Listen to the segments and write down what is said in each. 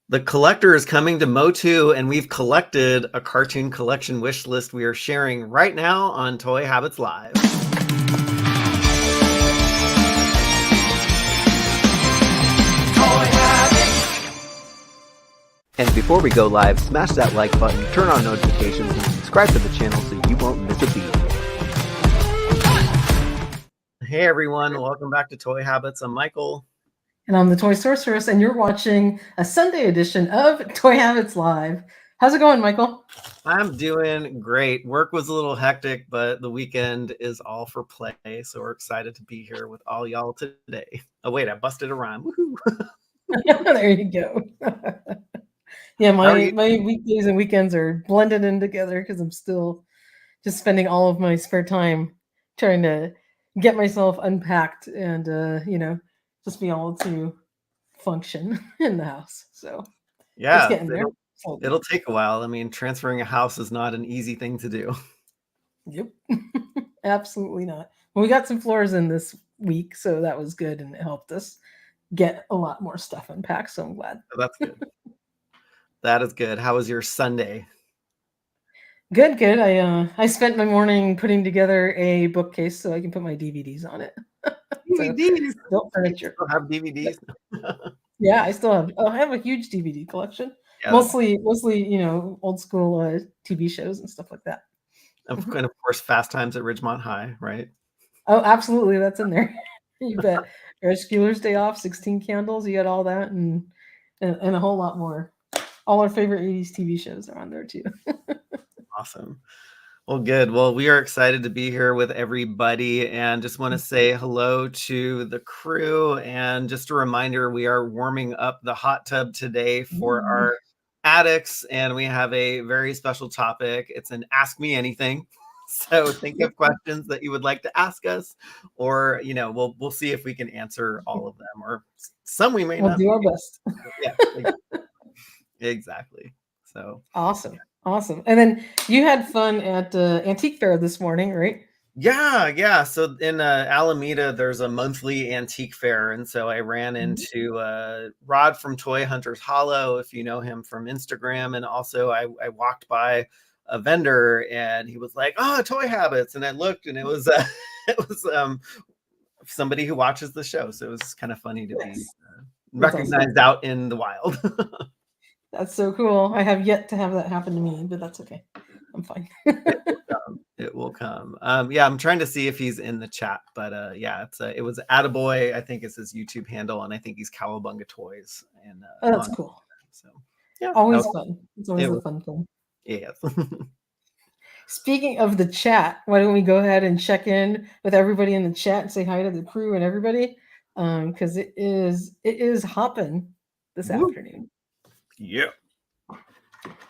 The collector is coming to MOTU, and we've collected a cartoon collection wish list we are sharing right now on Toy Habits Live. And before we go live, smash that like button, turn on notifications, and subscribe to the channel so you won't miss a beat. Hey everyone, welcome back to Toy Habits. I'm Michael. And I'm the Toy Sorceress, and you're watching a Sunday edition of Toy Habits Live. How's it going, Michael? I'm doing great. Work was a little hectic, but the weekend is all for play, so we're excited to be here with all y'all today. Oh wait, I busted a rhyme. Woohoo! There you go. Yeah, my weekdays and weekends are blended in together because I'm still just spending all of my spare time trying to get myself unpacked and just be able to function in the house. So yeah, it's getting there. It'll take a while. I mean, transferring a house is not an easy thing to do. Yep. Absolutely not. Well, we got some floors in this week, so that was good, and it helped us get a lot more stuff unpacked, so I'm glad. Oh, that's good. That is good. How was your Sunday? Good. I spent my morning putting together a bookcase so I can put my DVDs on it. DVDs? Built furniture. You still have DVDs? Yeah, I still have. I have a huge DVD collection. Yeah. Mostly, old school TV shows and stuff like that. And of course, Fast Times at Ridgemont High, right? Oh, absolutely, that's in there. You bet. Rescuers Day Off, 16 Candles. You got all that and a whole lot more. All our favorite 80s TV shows are on there too. Awesome. Well, good. Well, we are excited to be here with everybody and just want to say hello to the crew. And just a reminder, we are warming up the hot tub today for our addicts, and we have a very special topic. It's an Ask Me Anything. So think of questions that you would like to ask us, or we'll see if we can answer all of them, or some we may not. We'll do our best. Yeah, exactly. So awesome. And then you had fun at Antique Fair this morning, right? Yeah. So in Alameda, there's a monthly antique fair. And so I ran into Rod from Toy Hunters Hollow, if you know him from Instagram. And also I walked by a vendor and he was like, "Oh, Toy Habits." And I looked and it was somebody who watches the show. So it was kind of funny to be recognized out in the wild. That's so cool. I have yet to have that happen to me, but that's okay. I'm fine. It will come. Yeah, I'm trying to see if he's in the chat, but yeah, it was Attaboy. I think it's his YouTube handle, and I think he's Cowabunga Toys. And that's cool. So yeah, always fun. It's always a fun thing. Yeah. Speaking of the chat, why don't we go ahead and check in with everybody in the chat and say hi to the crew and everybody, because it is hopping this afternoon. Yeah,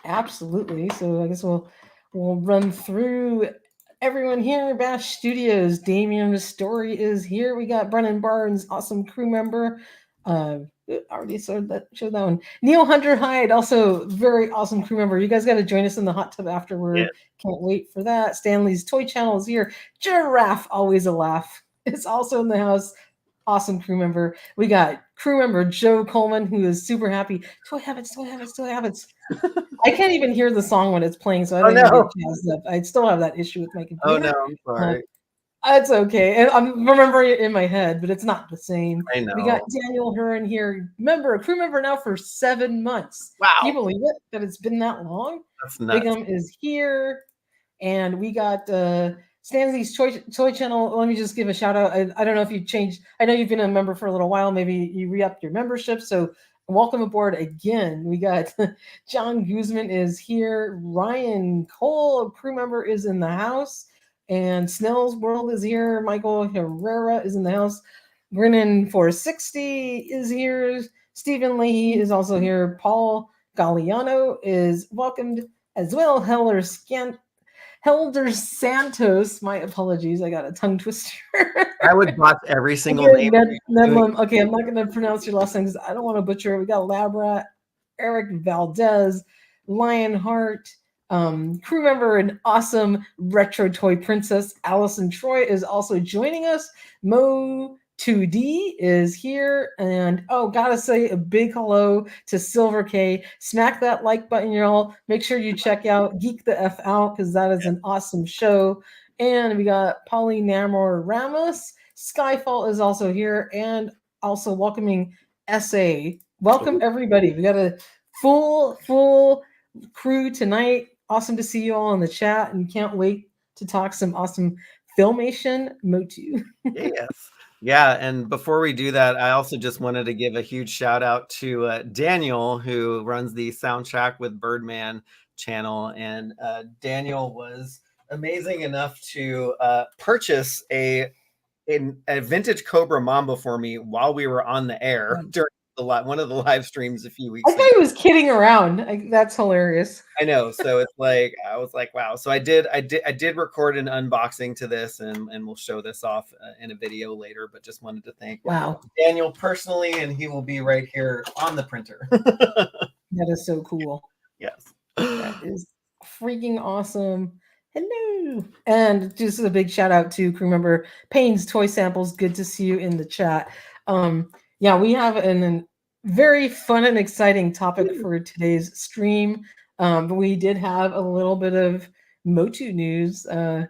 absolutely. So I guess we'll run through everyone here. Bash Studios, Damien Story is here. We got Brennan Barnes, awesome crew member. Already showed that one. Neil Hunter Hyde, also very awesome crew member. You guys got to join us in the hot tub afterward. Yeah. Can't wait for that. Stanley's Toy Channel is here. Giraffe, always a laugh. It's also in the house. Awesome crew member. We got crew member Joe Coleman, who is super happy. Toy Habits. I can't even hear the song when it's playing, so I don't even get jazzed up. I still have that issue with my computer. Oh no, I'm sorry. It's okay. And I'm remembering it in my head, but it's not the same. I know. We got Daniel Hearn here, crew member now for 7 months. Wow. Can you believe it? That it's been that long? That's nuts. Bigum is here. And we got Stanley's Toy Channel. Let me just give a shout out. I don't know if you changed. I know you've been a member for a little while. Maybe you re-upped your membership. So welcome aboard again. We got John Guzman is here. Ryan Cole, a crew member, is in the house. And Snell's World is here. Michael Herrera is in the house. Brennan 460 is here. Stephen Leahy is also here. Paul Galliano is welcomed as well. Helder Santos, my apologies, I got a tongue twister. I would botch every single name. Okay, I'm not going to pronounce your last name because I don't want to butcher it. We got Labra, Eric Valdez, Lionheart, crew member and awesome retro toy princess Allison Troy is also joining us. MOTU 2D is here. And oh, gotta say a big hello to Silver K. Smack that like button, y'all. Make sure you check out Geek the F Out because that is an awesome show. And we got Polly Namor Ramos. Skyfall is also here, and also welcoming SA. Welcome everybody. We got a full crew tonight. Awesome to see you all in the chat, and can't wait to talk some awesome Filmation MOTU. Yes. Yeah, and before we do that, I also just wanted to give a huge shout out to Daniel, who runs the Soundtrack with Birdman channel. And Daniel was amazing enough to purchase a vintage Cobra Mamba for me while we were on the air during one of the live streams a few I weeks thought ago. he was kidding around. That's hilarious. I know. So it's like I was like, wow. So I did record an unboxing to this, and we'll show this off in a video later. But just wanted to thank Daniel personally, and he will be right here on the printer. That is so cool. Yes, that is freaking awesome. Hello, and just a big shout out to crew member Payne's Toy Samples. Good to see you in the chat. Yeah, we have a very fun and exciting topic for today's stream. But we did have a little bit of MOTU news that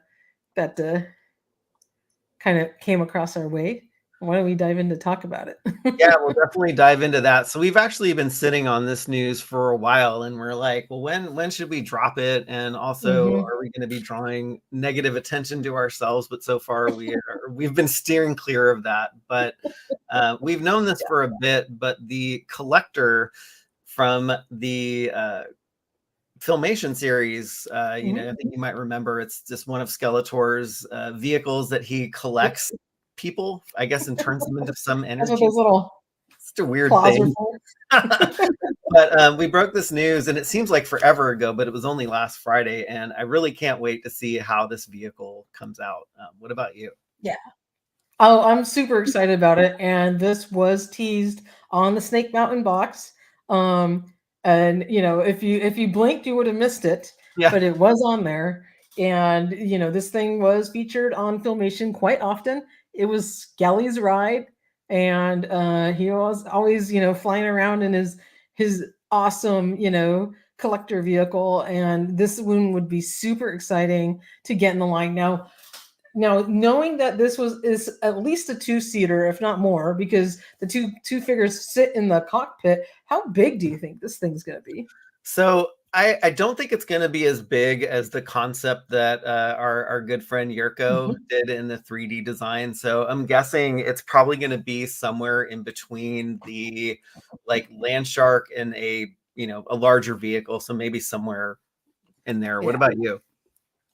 kind of came across our way. Why don't we dive in to talk about it? Yeah, we'll definitely dive into that. So we've actually been sitting on this news for a while, and we're like, well, when should we drop it? And also, are we going to be drawing negative attention to ourselves? But so far, we've been steering clear of that. But we've known this for a bit. But the collector from the Filmation series, you know, I think you might remember, it's just one of Skeletor's vehicles that he collects people, I guess, and turns them into some energy. That's what those little it's a weird thing. But we broke this news, and it seems like forever ago, but it was only last Friday, and I really can't wait to see how this vehicle comes out. What about you? Yeah. Oh, I'm super excited about it, and this was teased on the Snake Mountain box. And you know, if you blinked, you would have missed it. Yeah. But it was on there, and you know, this thing was featured on Filmation quite often. It was Skelly's ride, and he was always, you know, flying around in his awesome, you know, collector vehicle. And this one would be super exciting to get in the line now. Now, knowing that this is at least a 2-seater, if not more, because the two figures sit in the cockpit, how big do you think this thing's going to be? So I don't think it's going to be as big as the concept that our good friend Youro did in the 3D design. So I'm guessing it's probably going to be somewhere in between the like Land Shark and a larger vehicle. So maybe somewhere in there. Yeah. What about you?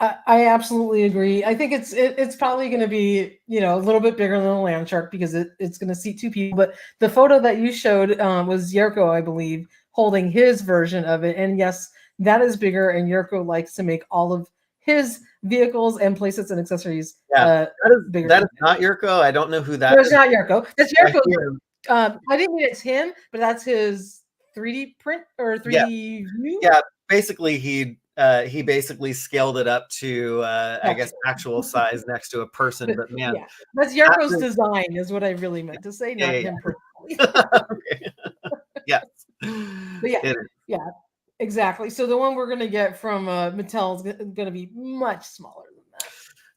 I absolutely agree. I think it's probably going to be, you know, a little bit bigger than a Land Shark because it's going to seat 2 people. But the photo that you showed was Youro, I believe, holding his version of it. And yes, that is bigger. And Youro likes to make all of his vehicles and playsets and accessories that is bigger. That is not Youro. I don't know who that is. It's not Youro. That's Youro. I didn't mean it's him, but that's his 3D print or 3D view. Yeah, basically he basically scaled it up to I guess actual size next to a person. But man, yeah, that's Yauro's design is what I really meant to say, not him personally. Yes. But yeah, exactly. So the one we're going to get from Mattel is going to be much smaller than that.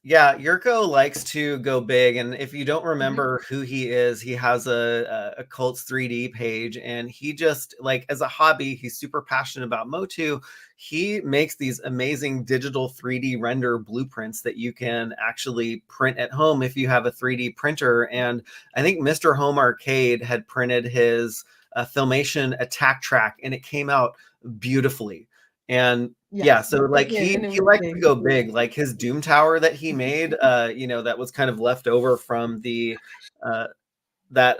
Yeah, Youro likes to go big, and if you don't remember who he is, he has a Cults 3D page, and he just, like, as a hobby, he's super passionate about MOTU. He makes these amazing digital 3D render blueprints that you can actually print at home if you have a 3D printer. And I think Mr. Home Arcade had printed his Filmation attack track, and it came out beautifully. And so like he likes to go big. Like his Doom Tower that he made, you know, that was kind of left over from the that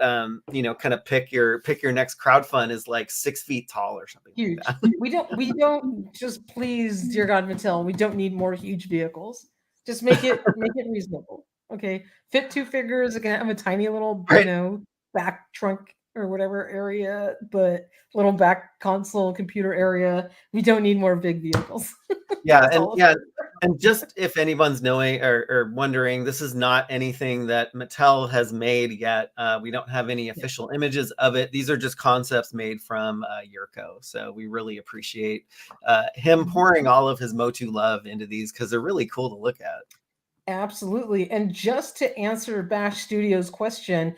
you know, kind of pick your next crowdfund is like 6 feet tall or something. Huge. Like we don't just, please, dear God, Mattel, we don't need more huge vehicles. Just make it reasonable. Okay, fit 2 figures. It can have a tiny little you know, back trunk or whatever area, but little back console computer area. We don't need more big vehicles. Yeah, That's and all. yeah, and just if anyone's knowing or wondering, this is not anything that Mattel has made yet. We don't have any Yeah. official images of it. These are just concepts made from Youro. So we really appreciate him pouring all of his Motu love into these because they're really cool to look at. Absolutely. And just to answer Bash Studios' question,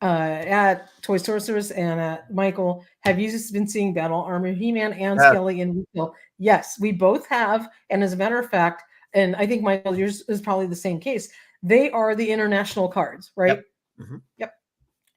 at Toy Sorceress and at Michael, have you just been seeing Battle Armor, He-Man, and Yeah, Skelly in retail? Yes, we both have. And as a matter of fact, and I think Michael, yours is probably the same case. They are the international cards, right? yep. Mhm. Yep.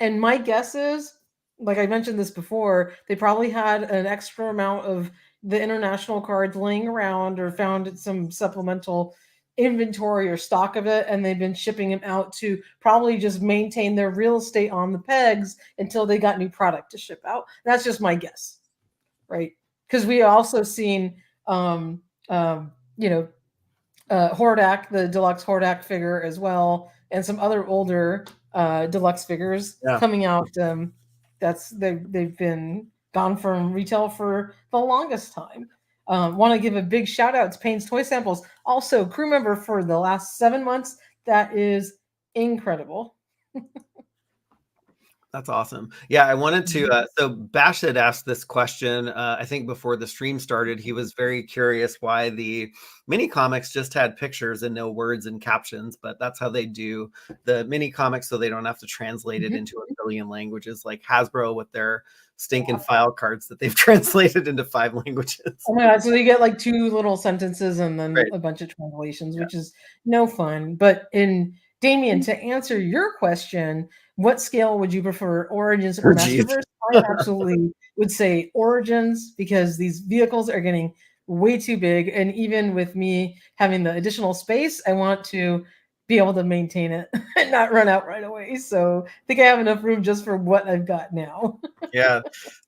And my guess is, like I mentioned this before, they probably had an extra amount of the international cards laying around or found some supplemental inventory or stock of it, and they've been shipping them out to probably just maintain their real estate on the pegs until they got new product to ship out. That's just my guess, right? Because we also seen, you know, Hordak, the deluxe Hordak figure as well, and some other older deluxe figures Yeah. coming out. They've been gone from retail for the longest time. Want to give a big shout out to Payne's Toy Samples, also crew member for the last 7 months. That is incredible. That's awesome. Yeah, I wanted to. So Bash had asked this question. I think before the stream started, he was very curious why the mini comics just had pictures and no words and captions. But that's how they do the mini comics, so they don't have to translate it into a billion languages, like Hasbro with their stinking file cards that they've translated into 5 languages. Oh my god! So you get like 2 little sentences and then Right. a bunch of translations, which is no fun. But in Damien, to answer your question, what scale would you prefer, Origins or Oh, geez. Masterverse? I absolutely would say Origins because these vehicles are getting way too big, and even with me having the additional space, I want to be able to maintain it and not run out right away. So I think I have enough room just for what I've got now. Yeah,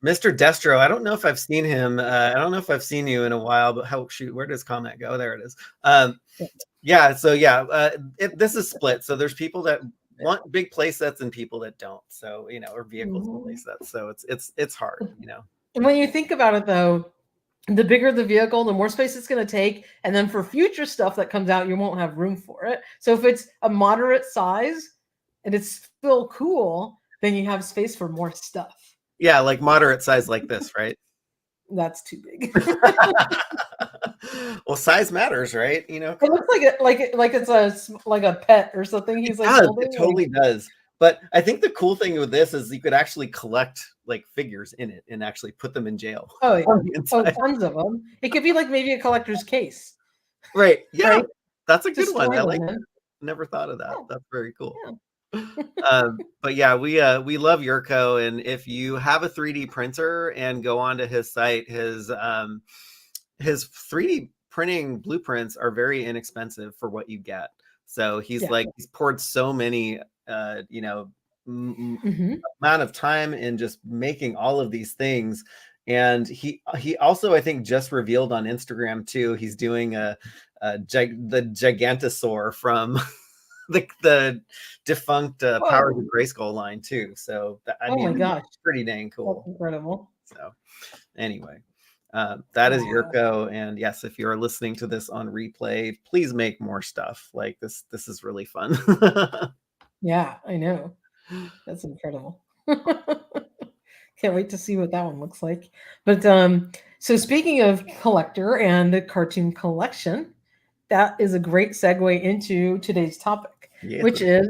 Mr. Destro. I don't know if I've seen him. I don't know if I've seen you in a while, but shoot, where does comment go? There it is. Yeah, so yeah, this is split. So there's people that want big play sets and people that don't. So or vehicles and play sets. So it's hard. And when you think about it, though, the bigger the vehicle, the more space it's going to take. And then for future stuff that comes out, you won't have room for it. So if it's a moderate size and it's still cool, then you have space for more stuff. Yeah, like moderate size like this, right? That's too big. Well, size matters, right? It looks like it's like a pet or something. He's like holding. It totally does. But I think the cool thing with this is you could actually collect like figures in it and actually put them in jail. Oh yeah. Tons of them. It could be like maybe a collector's case. Right. Yeah. Right? That's a good one. I like it. that. Never thought of that. Yeah. That's very cool. Yeah. But yeah, we love Youro, and if you have a 3D printer and go onto his site, his 3D printing blueprints are very inexpensive for what you get. So he's poured so many amount of time in just making all of these things. And he also, I think, just revealed on Instagram too, he's doing the Gigantosaur from the defunct Powers of Grayskull line too. So I mean, my gosh, pretty dang cool. That's incredible. So anyway, that is Youro. And yes, if you're listening to this on replay, please make more stuff like this. This is really fun. Yeah, I know. That's incredible. Can't wait to see what that one looks like. But so speaking of collector and the cartoon collection, that is a great segue into today's topic, which is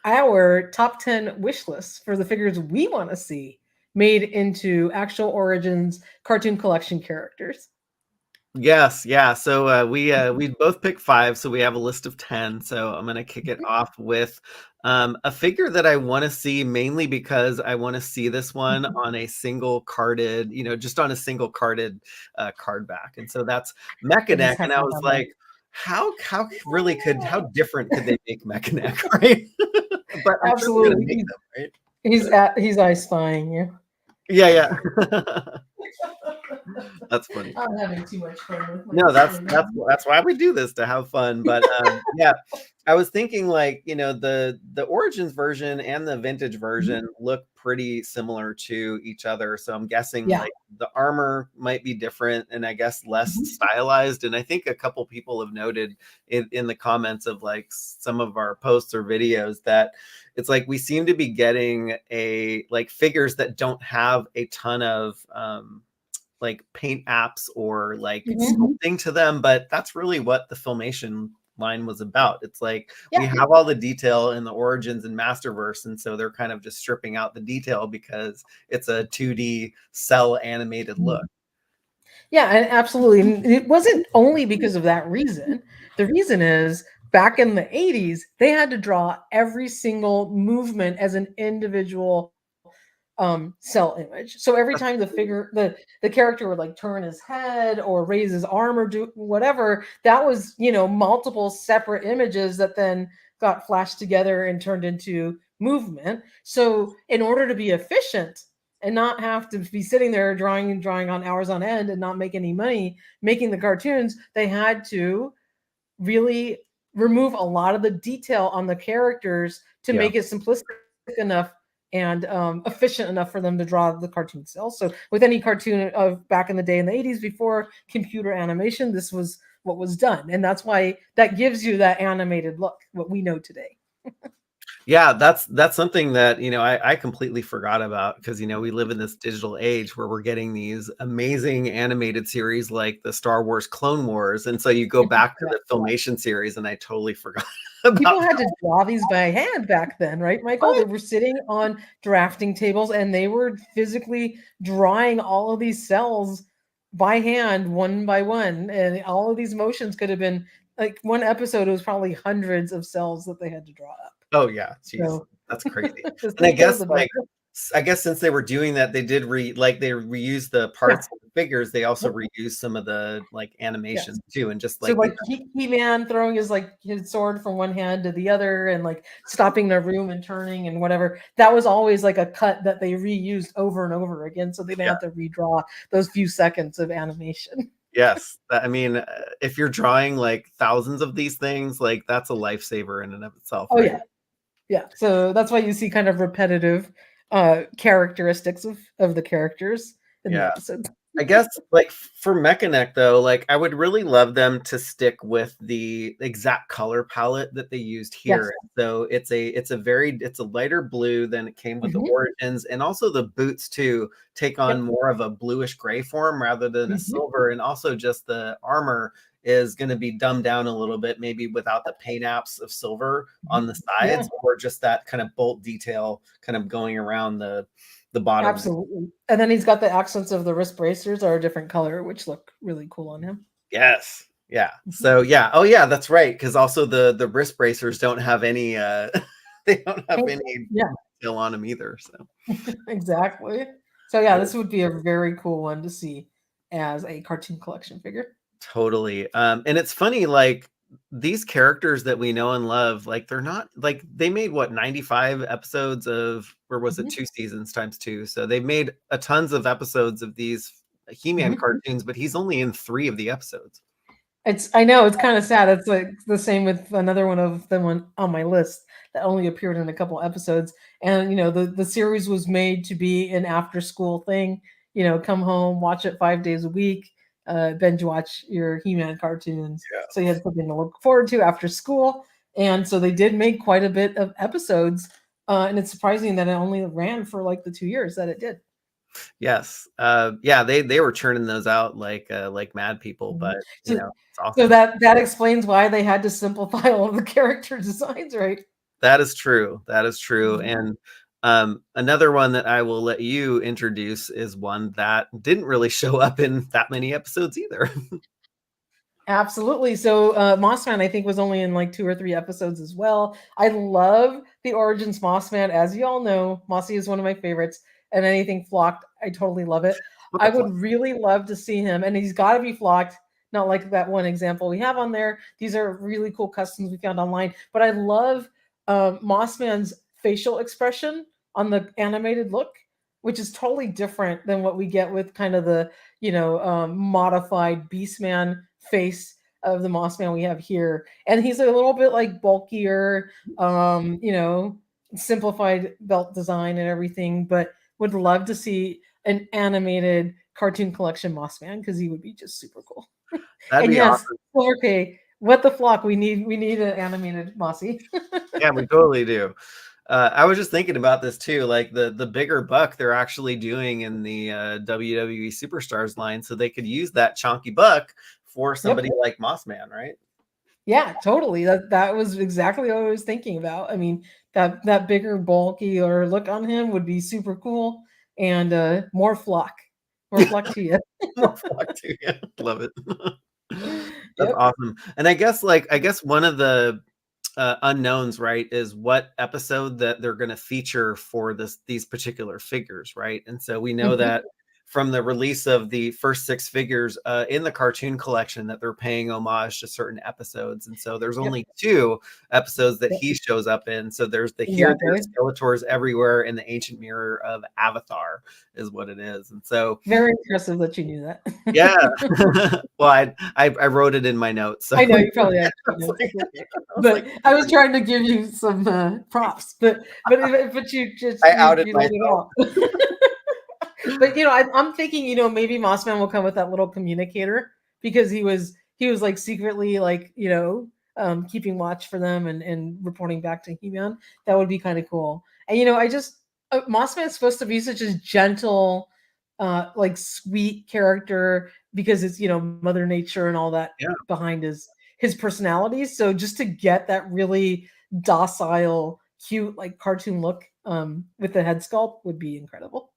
our top 10 wish lists for the figures we want to see made into actual Origins cartoon collection characters. Yes, yeah. So we both picked 5, so we have a list of 10. So I'm gonna kick it off with a figure that I want to see, mainly because I want to see this one on a single carded, just on a single carded card back. And so that's Mechan. And I was like, how different could they make Mechan, right? But absolutely, make them, right? He's eye spying you. Yeah. That's funny. I'm having too much fun with my No, that's story that's now. that's why we do this, to have fun. But yeah, I was thinking like, the Origins version and the vintage Mhm. version look pretty similar to each other. So I'm guessing Yeah. like the armor might be different and I guess less Mhm. stylized. And I think a couple people have noted in the comments of like some of our posts or videos that it's like we seem to be getting a like figures that don't have a ton of like paint apps or like Mhm. sculpting to them, but that's really what the Filmation line was about. It's like we Yeah. have all the detail in the Origins and Masterverse, and so they're kind of just stripping out the detail because it's a 2D cell animated look. Yeah, and absolutely. And it wasn't only because of that reason. The reason is back in the 80s, they had to draw every single movement as an individual cell image. So every That's time the crazy. figure the character would like turn his head or raise his arm or do whatever, that was, multiple separate images that then got flashed together and turned into movement. So in order to be efficient and not have to be sitting there drawing and drawing on hours on end and not make any money making the cartoons, they had to really remove a lot of the detail on the characters to Yeah. make it simplistic enough and efficient enough for them to draw the cartoon cells. So with any cartoon of back in the day in the 80s before computer animation, this was what was done. And that's why that gives you that animated look, what we know today. Yeah, that's something that, I completely forgot about because, we live in this digital age where we're getting these amazing animated series like the Star Wars Clone Wars. And so you go back to Yeah. the Filmation series and I totally forgot People about had to draw these by hand back then, right, Michael? They that. were sitting on drafting tables and they were physically drawing all of these cells by hand, one by one. And all of these motions could have been like one episode, it was probably hundreds of cells that they had to draw up. Oh yeah, jeez, So that's crazy. just And I think those guess about like it. I guess since they were doing that, they did they reused the Yeah. parts of the figures. They also Yep. reused some of the like animations Yes. too, and just So like like He-Man throwing his sword from one hand to the other and like stopping the room and turning and whatever. That was always like a cut that they reused over and over again, so they didn't yeah, have to redraw those few seconds of animation. yes. I mean, if you're drawing like thousands of these things, like that's a lifesaver in and of itself, Oh right? yeah, yeah. So that's why you see kind of repetitive characteristics of the characters in the Yeah. episode. I guess like for Mechanic though, like I would really love them to stick with the exact color palette that they used Yes. here. So it's a lighter blue than it came with the Hmm. Origins, and also the boots too take on Yep. more of a bluish gray form rather than a Hmm. silver, and also just the armor is going to be dumbed down a little bit, maybe without the paint apps of silver on the Yeah. sides, or just that kind of bolt detail kind of going around the bottom. Absolutely. And then he's got the accents of the wrist bracers are a different color, which look really cool on him. Yes. Yeah. Mhm. So yeah. Oh yeah, that's right. Because also the wrist bracers don't have any they don't have Paint. any Yeah, detail on them either. So exactly. So yeah, yeah, this would be a very cool one to see as a cartoon collection figure. totally. And it's funny, like these characters that we know and love, like they're not like they made what 95 episodes of, or was it Mhm, 2 seasons times two? So they've made a tons of episodes of these He-Man mhm. cartoons, but he's only in 3 of the episodes. I know it's kind of sad. It's like the same with another one of the one on my list that only appeared in a couple episodes. And the series was made to be an after school thing. Come home, watch it 5 days a week, binge watch your He-Man cartoons. So you had something to look forward to after school. And so they did make quite a bit of episodes. And it's surprising that it only ran for like the 2 years that it did. Yes. Yeah, they were churning those out like mad people, Mhm. but So it's so awesome. that explains why they had to simplify all of the character designs, right? That is true. That is true. Mhm. And another one that I will let you introduce is one that didn't really show up in that many episodes either. Absolutely. So Mossman, I think, was only in like 2 or 3 episodes as well. I love the Origins Mossman. As you all know, Mossy is one of my favorites, and anything flocked, I totally love it. What I the would fuck? really love to see him, and he's got to be flocked, not like that one example we have on there. These are really cool customs we found online, but I love Mossman's facial expression on the animated look which is totally different than what we get with kind of the modified Beastman face of the Mossman we have here. And he's a little bit like bulkier, simplified belt design and everything, but would love to see an animated cartoon collection Mossman because he would be just super cool. That'd And be yes, awesome. okay, what the flock? We need an animated Mossy. Yeah, we totally do. I was just thinking about this too, like the bigger buck they're actually doing in the WWE Superstars line, so they could use that chunky buck for Yep. somebody like Mossman, right? Yeah, totally. That was exactly what I was thinking about. I mean, that bigger, bulky or look on him would be super cool, and more flock to you. More flock to you. Love it. That's Yep. awesome. And I guess one of the unknowns, right, is what episode that they're going to feature for these particular figures, right? And so we know Mhm. that from the release of the first six figures in the cartoon collection that they're paying homage to certain episodes. And so there's Yep. only two episodes that Yep. he shows up in. So there's the Here, There, Exactly. Skeletors Everywhere, and the Ancient Mirror of Avatar is what it is. And so, Very impressive that you knew that. yeah. Well, I wrote it in my notes. So I know you probably I have to was notes. like, It's okay. I was But like, I was trying to give you some props, but you just I outed you let it myself. out. But I'm thinking, maybe Mossman will come with that little communicator because he was like secretly like keeping watch for them and reporting back to He-Man. That would be kind of cool. And I just Mossman's supposed to be such a gentle, like sweet character because it's Mother Nature and all that Yeah. behind his personality. So just to get that really docile, cute like cartoon look with the head sculpt would be incredible.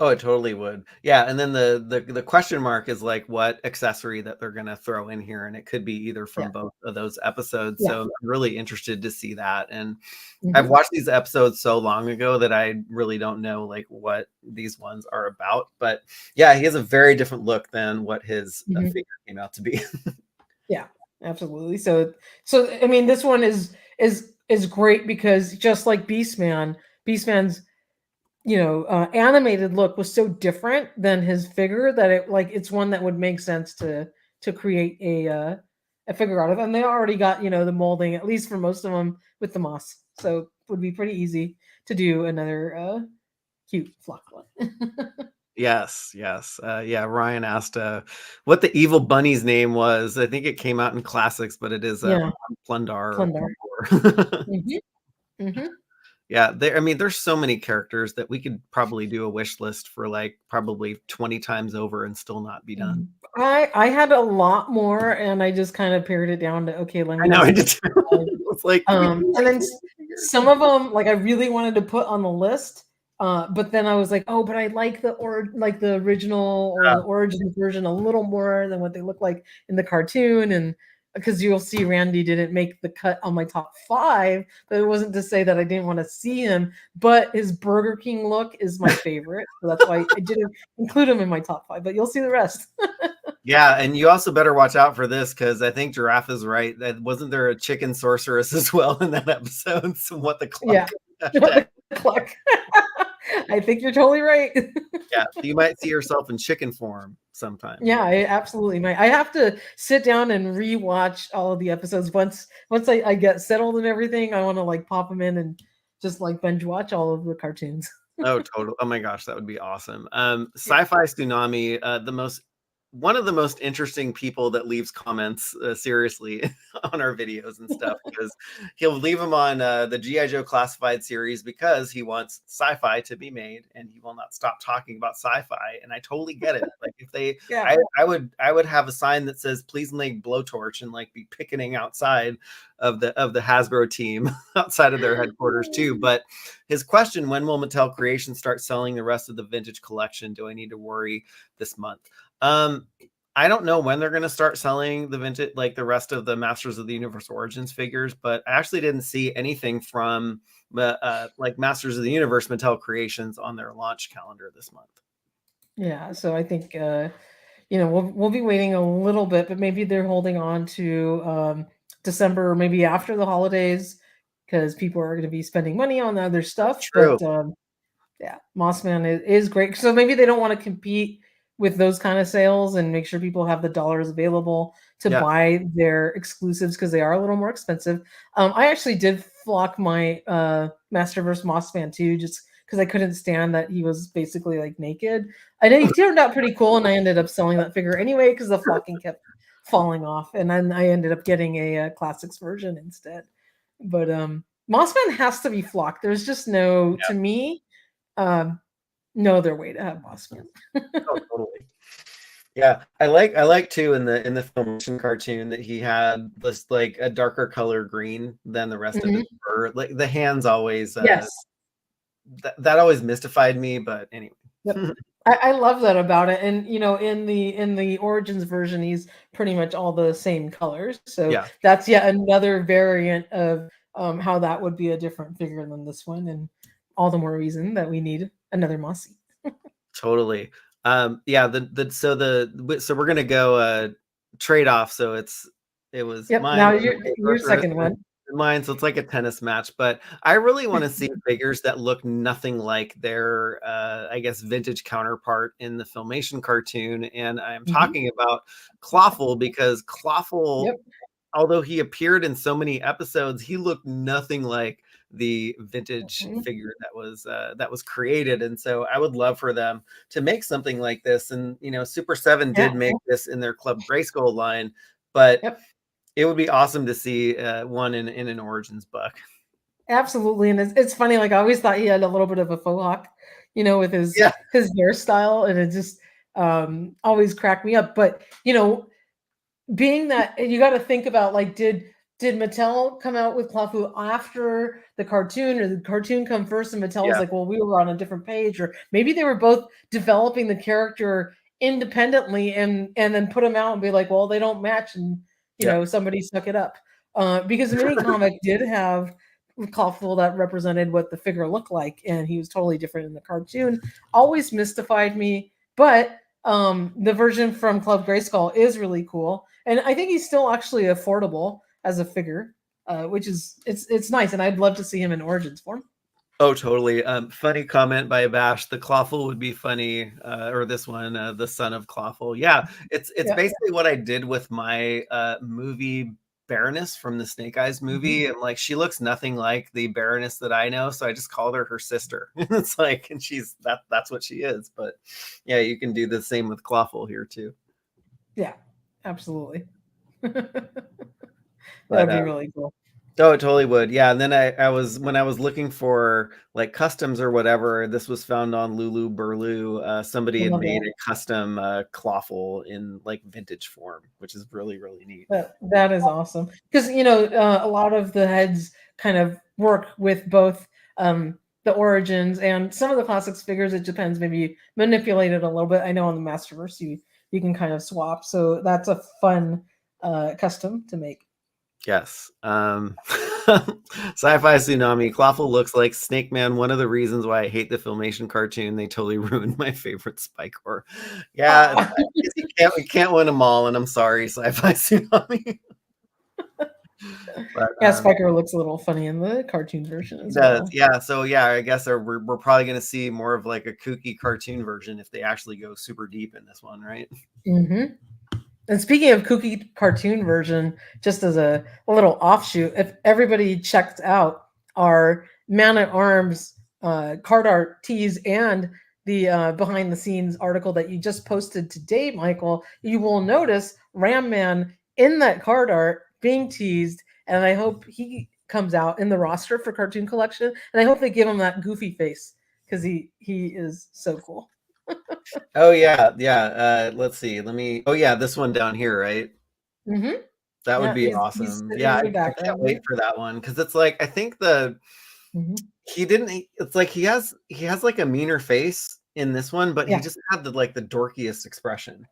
Oh, it totally would. Yeah, and then the question mark is like what accessory that they're gonna throw in here, and it could be either Yeah. from both of those episodes. Yeah. So I'm really interested to see that. And I've Mhm. watched these episodes so long ago that I really don't know like what these ones are about. But yeah, he has a very different look than what his Mhm. figure came out to be. Yeah, absolutely. So I mean, this one is great because just like Beastman's animated look was so different than his figure that it's one that would make sense to create a figure out of. And they already got the molding at least for most of them with the moss, so it would be pretty easy to do another cute flock one. Yes, yes. Yeah, Ryan asked what the evil bunny's name was. I think it came out in classics, but it is Yeah, Plundar or Plundar. Plundor. Hmm. Hmm. Yeah, I mean, there's so many characters that we could probably do a wish list for like probably 20 times over and still not be done. I had a lot more, and I just kind of pared it down to okay. Let I me know I just did pick too. 5. It's like, can we do And like then 20 figures? some of them, like I really wanted to put on the list, but then I was like, oh, but I like like the original or Yeah. the origin version a little more than what they look like in the cartoon, and because you'll see Randy didn't make the cut on my top 5, but it wasn't to say that I didn't want to see him, but his Burger King look is my favorite, so that's why I didn't include him in my top 5. But you'll see the rest. Yeah, and you also better watch out for this because I think Giraffe is right. That wasn't there a chicken sorceress as well in that episode? So what the Yeah, cluck hashtag. the clock. I think you're totally right. Yeah, you might see yourself in chicken form sometime. Yeah, I absolutely might. I have to sit down and rewatch all of the episodes once I get settled and everything. I want to like pop them in and just like binge watch all of the cartoons. Oh, total. Oh my gosh, that would be awesome. Yeah. Sci-Fi Tsunami, one of the most interesting people that leaves comments seriously on our videos and stuff because he'll leave them on the GI Joe classified series because he wants sci-fi to be made and he will not stop talking about sci-fi. And I totally get it. Like if they, Yeah. I would have a sign that says please make blowtorch and like be picketing outside of the Hasbro team outside of their headquarters too. But his question, when will Mattel Creations start selling the rest of the vintage collection? Do I need to worry this month? I don't know when they're going to start selling the vintage, like the rest of the Masters of the Universe Origins figures, but I actually didn't see anything from like Masters of the Universe Mattel Creations on their launch calendar this month. Yeah. So I think we'll be waiting a little bit, but maybe they're holding on to December or maybe after the holidays because people are going to be spending money on other stuff. True. But Yeah, Mossman is great. So maybe they don't want to compete with those kind of sales and make sure people have the dollars available to Yeah. buy their exclusives because they are a little more expensive. I actually did flock my Masterverse Mossman too, just because I couldn't stand that he was basically like naked. I know he turned out pretty cool, and I ended up selling that figure anyway because the flocking kept falling off, and then I ended up getting a classics version instead. But Mossman has to be flocked. There's just no, to me, um, no other way to have Mossman. Oh, totally. Yeah, I like too in the Filmation cartoon that he had this like a darker color green than the rest of his Mhm. fur. Like the hands always Yes. that always mystified me, but anyway. Yep. I love that about it. And in the Origins version, he's pretty much all the same colors. So Yeah, that's yet another variant of how that would be a different figure than this one, and all the more reason that we need another Mossy. totally. Yeah, so we're gonna go trade off. So it was Yep. mine Now and your Sorceress second one. and mine, so it's like a tennis match. But I really want to see figures that look nothing like their I guess vintage counterpart in the Filmation cartoon. And I'm Mhm. talking about Clawful because Clawful, Yep. although he appeared in so many episodes, he looked nothing like the vintage Mhm. figure that was created. And so I would love for them to make something like this. And Super 7 Yeah. did make this in their Club Grayskull line, but Yep. it would be awesome to see one in an Origins book. Absolutely, and it's funny. Like I always thought he had a little bit of a faux hawk, with Yeah, his hairstyle, and it just always cracked me up. But being that you got to think about, like, did Mattel come out with Clawful after the cartoon, or the cartoon come first and Mattel was yeah, like, well, we were on a different page, or maybe they were both developing the character independently and then put them out and be like, well, they don't match, and yeah. somebody suck it up. Because the mini comic did have Clawful that represented what the figure looked like, and he was totally different in the cartoon. Always mystified me, but the version from Club Grayskull is really cool, and I think he's still actually affordable as a figure, which is it's nice, and I'd love to see him in Origins form. Oh, totally. Funny comment by Bash. The Clawful would be funny, or this one, the son of Clawful. Yeah, it's Yeah. basically what I did with my movie Baroness from the Snake Eyes Mhm. movie. And like, she looks nothing like the Baroness that I know, so I just called her sister. It's like, and that's what she is. But yeah, you can do the same with Clawful here too. Yeah, absolutely. That But would be really cool. oh, it totally would. Yeah. And then I was when I was looking for like customs or whatever, this was found on Lulu Burlu. I Somebody had love made that. a custom clawful in like vintage form, which is really, really neat. That is awesome because a lot of the heads kind of work with both the Origins and some of the classics figures. It depends. Maybe you manipulate it a little bit. I know on the Masterverse you can kind of swap, so that's a fun custom to make. Yes. Sci-fi Tsunami. Clawful looks like Snake Man. One of the reasons why I hate the Filmation cartoon, they totally ruined my favorite Spikor. Yeah, Ah. you can't win them all, and I'm sorry, Sci-Fi Tsunami. But Yeah, Spiker looks a little funny in the cartoon version he as does. well. Yeah. So yeah, I guess we're probably going to see more of like a kooky cartoon version if they actually go super deep in this one, right? Hmm. And speaking of kooky cartoon version, just as a little offshoot, if everybody checked out our Man at Arms card art tees and the behind the scenes article that you just posted today, Michael, you will notice Ram Man in that card art being teased, and I hope he comes out in the roster for Cartoon Collection, and I hope they give him that goofy face because he is so cool. Oh yeah, yeah. Let's see. Let me. Oh yeah, this one down here, right? Hmm. That would Yeah, be he's awesome. sitting Yeah, in the I can't background wait there. for that one because it's like I think the Hmm. he didn't. It's like he has like a meaner face in this one, but he Yeah, just had the dorkiest expression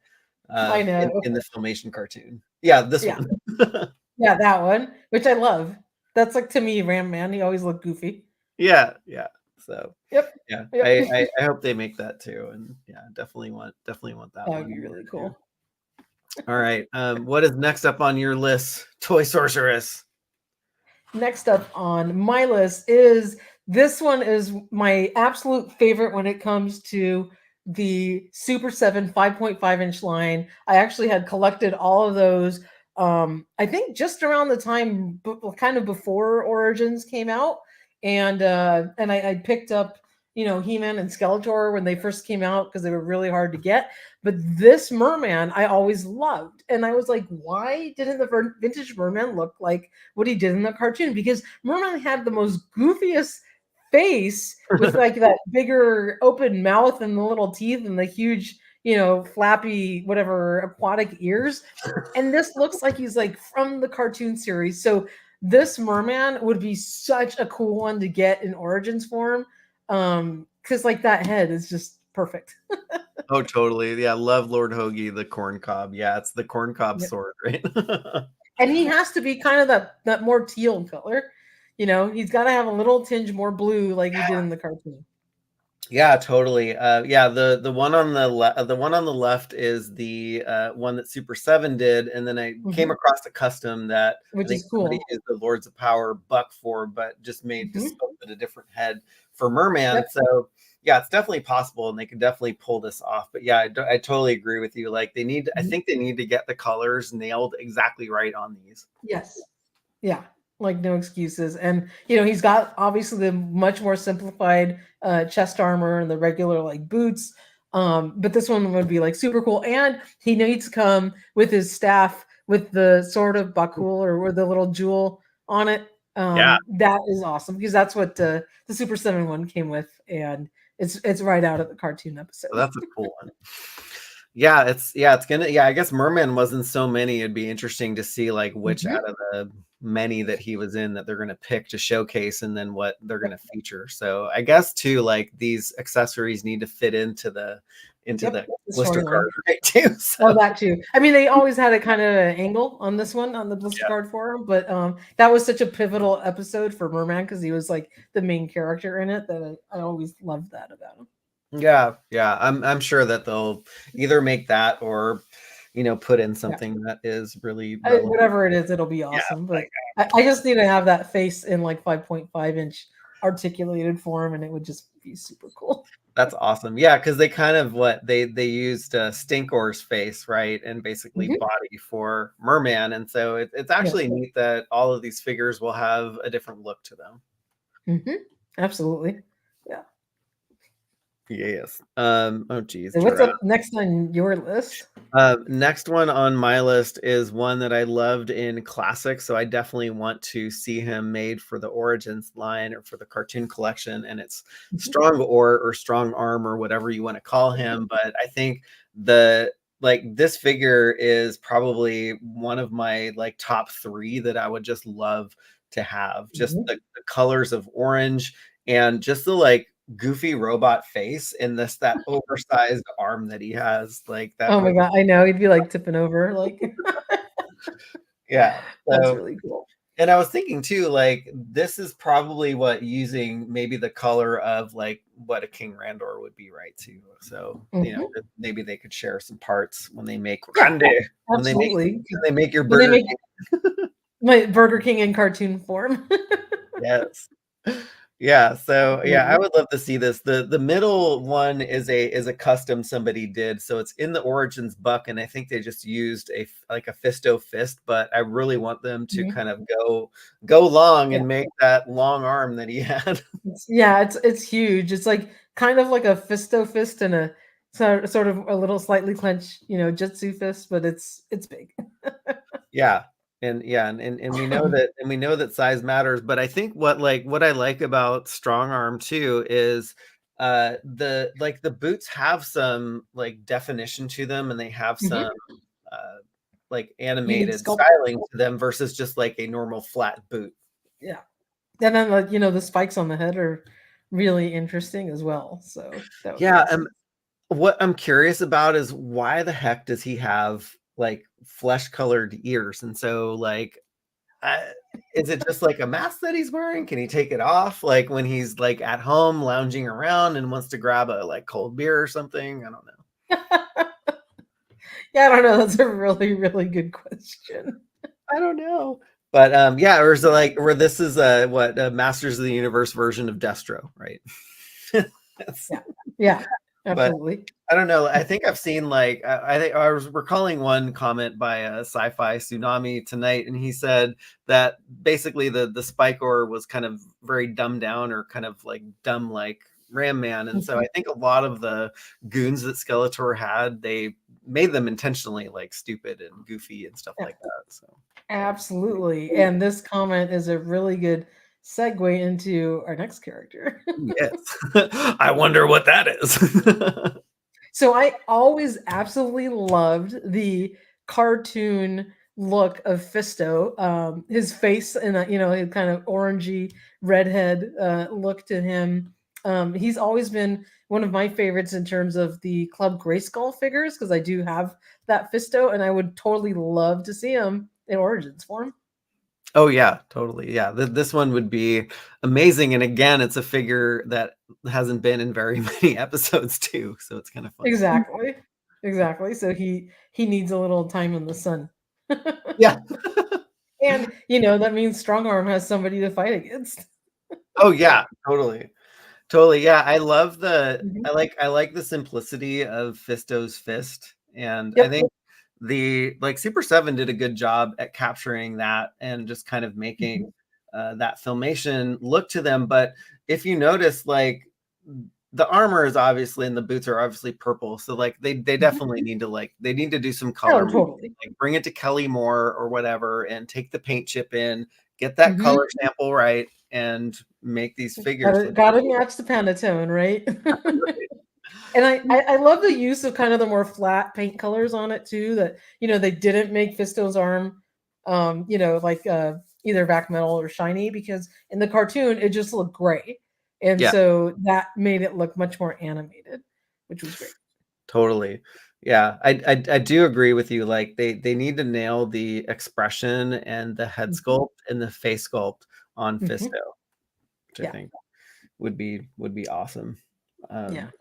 I know. in the Filmation cartoon. Yeah, this Yeah. one. Yeah, that one, which I love. That's like to me, Ram Man. He always looked goofy. Yeah, yeah. So Yep. yeah, Yep. I hope they make that too, and yeah, definitely want that That would one be in there really too. cool. All right, what is next up on your list? Toy Sorceress. Next up on my list is This one is my absolute favorite when it comes to the Super 7 5.5-inch line. I actually had collected all of those. I think just around the time, kind of before Origins came out, and I picked up, He-Man and Skeletor when they first came out because they were really hard to get. But this Merman I always loved, and I was like, why didn't the vintage Merman look like what he did in the cartoon? Because Merman had the most goofiest face with like that bigger open mouth and the little teeth and the huge, flappy whatever aquatic ears. And this looks like he's like from the cartoon series. So this merman would be such a cool one to get in Origins form. Because like that head is just perfect. Oh, totally. Yeah, love Lord Hoagie, the corn cob. Yeah, it's the corn cob Yep. sword, right? And he has to be kind of that more teal color. He's got to have a little tinge more blue like he did in the cartoon. Yeah, totally. Yeah, the one on the one on the left is the one that Super 7 did, and then I came Mhm. across a custom that I Which think is somebody cool. used the Lords of Power buck for, but just Mhm. sculpted a different head for Merman. Yep. So yeah, it's definitely possible, and they can definitely pull this off. But yeah, I totally agree with you. Like I Mhm. think they need to get the colors nailed exactly right on these. Yes. Yeah, like no excuses. And he's got obviously the much more simplified chest armor and the regular like boots. But this one would be like super cool. And he needs to come with his staff with the sort of bakul or with the little jewel on it. Yeah, That is awesome because that's what the Super 7 one came with, and it's right out of the cartoon so episode. that's a cool one. It's gonna I guess Merman wasn't so many. It'd be interesting to see like which Mhm. out of the many that he was in that they're gonna pick to showcase and then what they're gonna feature. So I guess too, like these accessories need to fit into Yep, the the blister storyline. card, right? Too. Oh, So that too. I mean, they always had a kind of an angle on this one on the blister yeah. card for him, but that was such a pivotal episode for Merman because he was like the main character in it that I always loved that about him. Yeah. I'm sure that they'll either make that or put in Yeah, something that is really relevant. whatever it is, it'll be Yeah, awesome. like But I just need to have that face in like 5.5-inch articulated form, and it would just be super cool. that's awesome. Yeah, because they kind of they used Stinkor's face, right, and basically Mhm. body for Merman, and so it's Yeah. actually neat that all of these figures will have a different look to them. Hmm. Absolutely. Yeah. Yes. Oh geez, So what's giraffe. up next on your list? Next one on my list is one that I loved in classic, so I definitely want to see him made for the Origins line or for the cartoon collection, and it's Mhm. Strong or Strong Arm or whatever you want to call him. But I think the this figure is probably one of my like top three that I would just love to have. Just Mhm. the colors of orange and just the goofy robot face and that oversized arm that he has, like that Oh my robot. god, I know he'd be like tipping over, like Yeah. that's So, really cool. and I was thinking too, like this is probably what using maybe the color of like what a King Randor would be, right? Too. So, Mhm. maybe they could share some parts when they make Yeah, grande, absolutely. when they make your When they Burger make King. my Burger King in cartoon form. Yes. Yeah, so yeah, I Absolutely. would love to see this. The middle one is a custom somebody did. So it's in the Origins buck, and I think they just used like a Fisto fist, but I really want them to Mhm. kind of go long Yeah. and make that long arm that he had. It's huge. It's like kind of like a Fisto fist and a sort of a little slightly clenched, Jitsu fist, but it's big. Yeah. And yeah, and we know that size matters, but I think what I like about strong arm too is the boots have some like definition to them and they have some Mhm. uh like Unique animated sculpt. styling to them versus just like a normal flat boot. Yeah. And then like, the spikes on the head are really interesting as well. So that would be Yeah, awesome. what I'm curious about is why the heck does he have like flesh colored ears? And so like Uh, is it just like a mask that he's wearing? Can he take it off like when he's like at home lounging around and wants to grab a like cold beer or something? I don't know. Yeah, I don't know. That's a really, really good question. I don't know. But yeah, or is it like where this is what Masters of the Universe version of Destro, right? Yeah, yeah, But absolutely. I don't know. I think I've seen like I think I was recalling one comment by a sci-fi tsunami tonight, and he said that basically the Spikor was kind of very dumbed down or kind of like dumb like Ram Man, and so Mhm. I think a lot of the goons that Skeletor had, they made them intentionally like stupid and goofy and stuff Yeah, like that. So absolutely. And this comment is a really good segue into our next character. yes, I wonder what that is. So I always absolutely loved the cartoon look of Fisto. His face and his kind of orangey redhead look to him. He's always been one of my favorites in terms of the Club Grayskull figures because I do have that Fisto, and I would totally love to see him in Origins form. Oh yeah, totally. Yeah, this one would be amazing. And again, it's a figure that hasn't been in very many episodes too, so it's kind of fun. Exactly, exactly. So he needs a little time in the sun. Yeah. And that means Strong Arm has somebody to fight against. Oh yeah, totally. Totally. Yeah, Mhm. I like the simplicity of Fisto's fist. And I Yep. think the like Super 7 did a good job at capturing that and just kind of making Mhm. that filmation look to them. But if you notice, like the armor is obviously and the boots are obviously purple. So like they definitely Mhm. need to like they need to do some Oh, color, totally. like bring it to Kelly Moore or whatever and take the paint chip in, get that Mhm. color sample right, and make these figures Gotta look gotta match the Pantone, right? And I love the use of kind of the more flat paint colors on it too. That they didn't make Fisto's arm, like either vac metal or shiny because in the cartoon it just looked gray, and yeah. so that made it look much more animated, which was great. Totally. Yeah, I do agree with you. Like they need to nail the expression and the head Mhm. sculpt and the face sculpt on Mhm. Fisto, which I Yeah, think would be awesome. yeah, Um,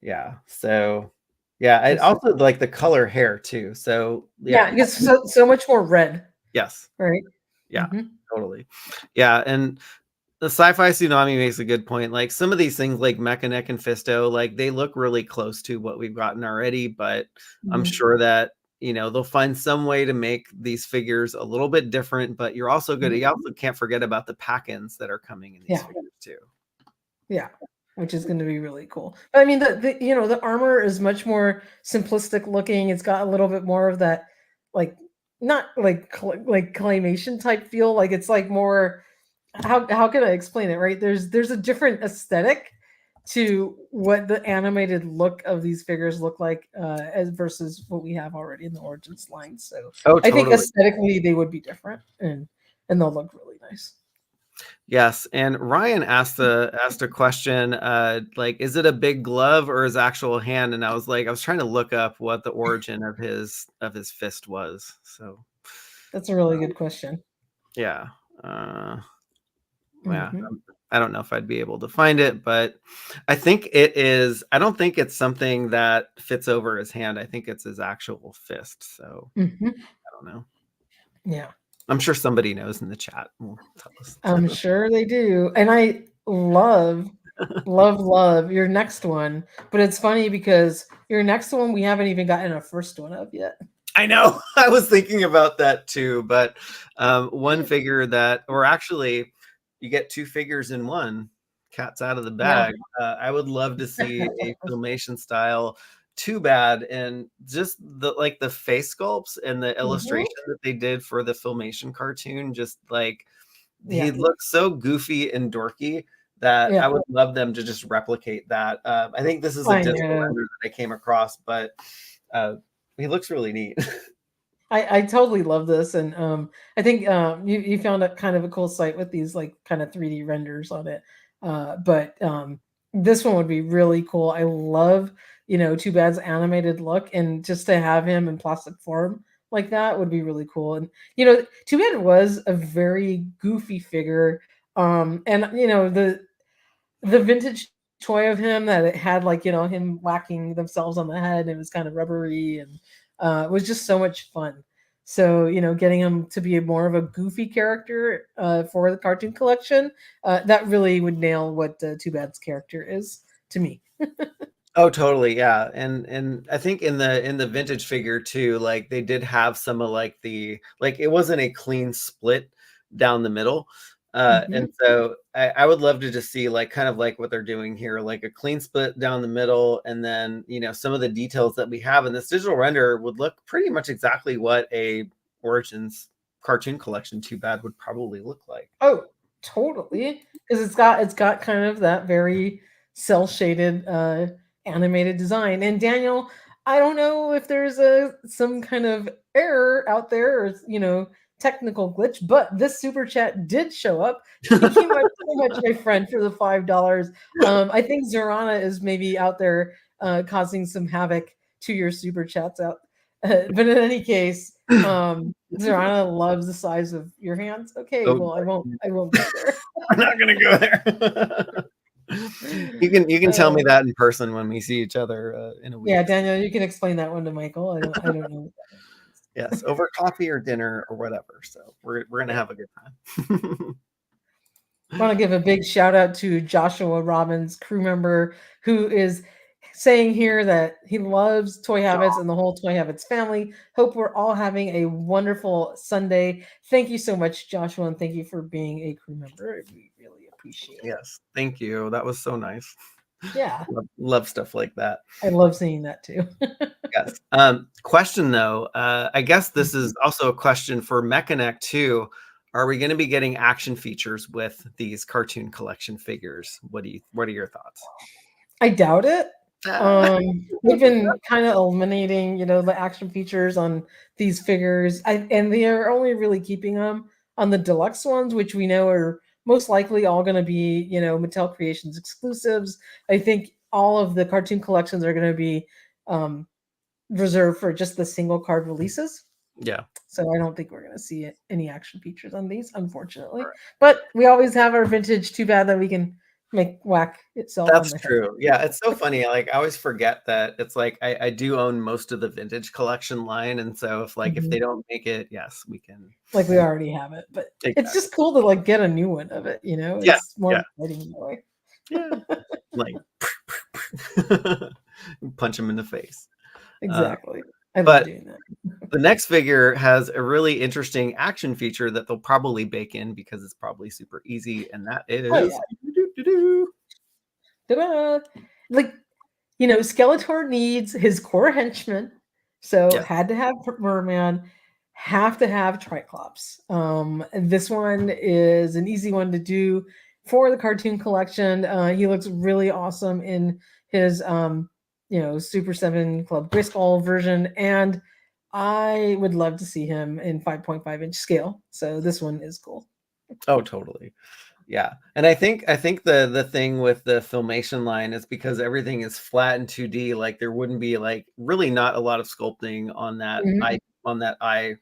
yeah. So yeah, I yes. also like the color hair too. So Yeah, yeah, it gets so much more red, yes, right? yeah, Mhm. totally. Yeah, and the sci-fi tsunami makes a good point. Like some of these things like Mechanic and Fisto, like they look really close to what we've gotten already, but I'm Mhm. sure that they'll find some way to make these figures a little bit different, but you're also good. Mhm. You also can't forget about the pack-ins that are coming in these Yeah, figures too. yeah, which is going to be really cool. But I mean, the armor is much more simplistic looking. It's got a little bit more of that, like not like like claymation type feel. Like it's like more. How can I explain it? Right? There's a different aesthetic to what the animated look of these figures look like as versus what we have already in the Origins line. So Oh, I think totally. aesthetically they would be different and they'll look really nice. Yes, and Ryan asked a question, like, is it a big glove or his actual hand? And I was like, I was trying to look up what the origin of his fist was. So That's a really uh, good question. yeah, uh, yeah, Hmm. I don't know if I'd be able to find it, but I think it is. I don't think it's something that fits over his hand. I think it's his actual fist. So Hmm. I don't know. Yeah, I'm sure somebody knows in the chat. Will tell us. I'm sure they do. And I love your next one. But it's funny because your next one we haven't even gotten a first one of yet. I know. I was thinking about that too, but one figure that, or actually, you get two figures in one. Cat's out of the Yeah. bag. I would love to see a filmation style. Too bad, and just the like the face sculpts and the illustration Hmm. that they did for the filmation cartoon. Just like he Yeah. looks so goofy and dorky that I Yeah. would love them to just replicate that. I think this is a I digital know. render that I came across, but uh, he looks really neat. I totally love this, and I think you found a kind of a cool site with these like kind of 3D renders on it. But this one would be really cool. I love Too Bad's animated look, and just to have him in plastic form like that would be really cool. And Too Bad was a very goofy figure, and the vintage toy of him that it had like him whacking themselves on the head. It was kind of rubbery and it was just so much fun. So, getting him to be more of a goofy character for the cartoon collection, that really would nail what Too Bad's character is to me. Oh, totally, yeah, and I think in the vintage figure too, like, they did have some of, like, it wasn't a clean split down the middle, and Mhm. so I would love to just see, like, kind of like what they're doing here, like a clean split down the middle, and then, some of the details that we have in this digital render would look pretty much exactly what a Origins Cartoon Collection Too Bad would probably look like. Oh, totally. Because it's got kind of that very cell shaded animated design. And Daniel, I don't know if there's some kind of error out there or technical glitch, but this super chat did show up. Thank you so much, my friend, for the $5. I think Zorana is maybe out there causing some havoc to your super chats out. But in any case, Zorana loves the size of your hands. Okay, Oh, well, I won't go there. we're not gonna go there. You can tell me Uh, that in person when we see each other, in a yeah, week. Daniel, you can explain that one to Michael. I don't know. Yes, over coffee or dinner or whatever, so we're gonna Yeah. have a good time. I want to give a big shout out to Joshua Robbins, crew member, who is saying here that he loves Toy Habits and the whole Toy Habits family. Hope we're all having a wonderful Sunday. Thank you so much, Joshua, and thank you for being a crew member. We really appreciate it. Yes, thank you, that was so nice. Yeah, Love stuff like that. I love seeing that too. Yes. Question though, I guess this is also a question for Mechanech too. Are we gonna be getting action features with these cartoon collection figures? What are your thoughts? I doubt it. Ah, They've been kind of eliminating, the action features on these figures, and they are only really keeping them on the deluxe ones, which we know are most likely all going to be, Mattel Creations exclusives. I think all of the cartoon collections are going to be um, reserved for just the single card releases. yeah. So I don't think we're going to see any action features on these, unfortunately. But we always have our vintage. Too bad that we can make whack itself on That's the head. true. Yeah, it's so funny. Like, I always forget that it's like I do own most of the vintage collection line, and so if Mhm. they don't make it, yes, we can Like we already have it, but it's exactly. just cool to like get a new one of it. Yeah, It's more yeah, exciting in a way. yeah. Like punch him in the face. Uh, Exactly. I love but doing that. the next figure has a really interesting action feature that they'll probably bake in because it's probably super easy, and that Oh is yeah. Ta-da! Like, Skeletor needs his core henchmen, so yes, had to have Merman, have to have Triclops. This one is an easy one to do for the cartoon collection. He looks really awesome in his Super 7 Club Grayskull version, and I would love to see him in 5.5-inch scale. So this one is cool. oh totally. Yeah, and I think the thing with the Filmation line is because everything is flat in 2D, like, there wouldn't be, like, really not a lot of sculpting on that Mhm. eye,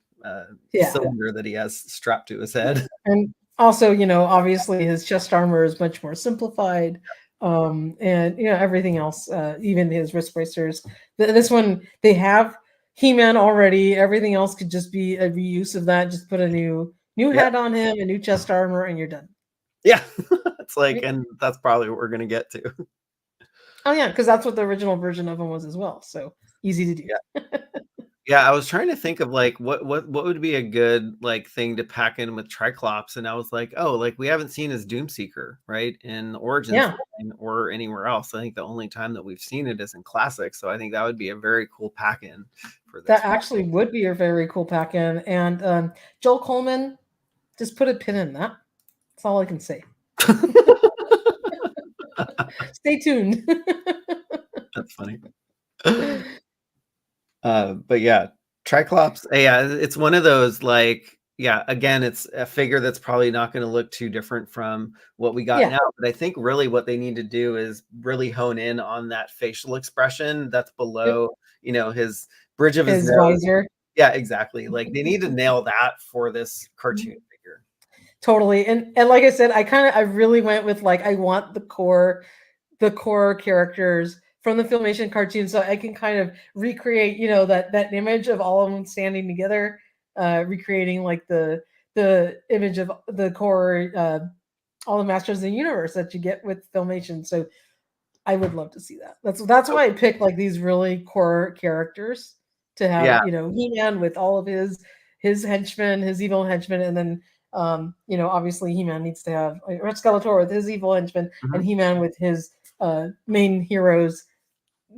Yeah. cylinder that he has strapped to his head. And also, obviously his chest armor is much more simplified. And everything else, even his wrist bracers. This one they have He-Man already. Everything else could just be a reuse of that. Just put a new Yep. head on him, a new chest armor, and you're done. Yeah. It's like Right? and that's probably what we're gonna get to. Oh yeah, because that's what the original version of him was as well. So easy to do. Yeah. Yeah, I was trying to think of, like, what would be a good, like, thing to pack in with Triclops, and I was like, "Oh, like, we haven't seen his Doomseeker, right, in the Origins Yeah, line or anywhere else." I think the only time that we've seen it is in Classic, so I think that would be a very cool pack-in for that this. actually would be a very cool pack in. And Joel Coleman, just put a pin in that. That's all I can say. Stay tuned. That's funny. But yeah, Triclops, yeah, it's one of those, like, yeah, again, it's a figure that's probably not gonna look too different from what we got Yeah, now, but I think really what they need to do is really hone in on that facial expression that's yep. below, his bridge of his His nose. visor. Yeah, exactly, like, they need to nail that for this cartoon figure. Totally. And like I said, I really went with like I want the core characters from the Filmation cartoon so I can kind of recreate, that image of all of them standing together. recreating like the image of the core all the Masters of the Universe that you get with Filmation. So I would love to see that. That's why I picked like these really core characters to have, Yeah. He-Man with all of his henchmen, his evil henchmen, and then obviously He-Man needs to have Red Skeletor with his evil henchmen and Mhm. He-Man with his main heroes.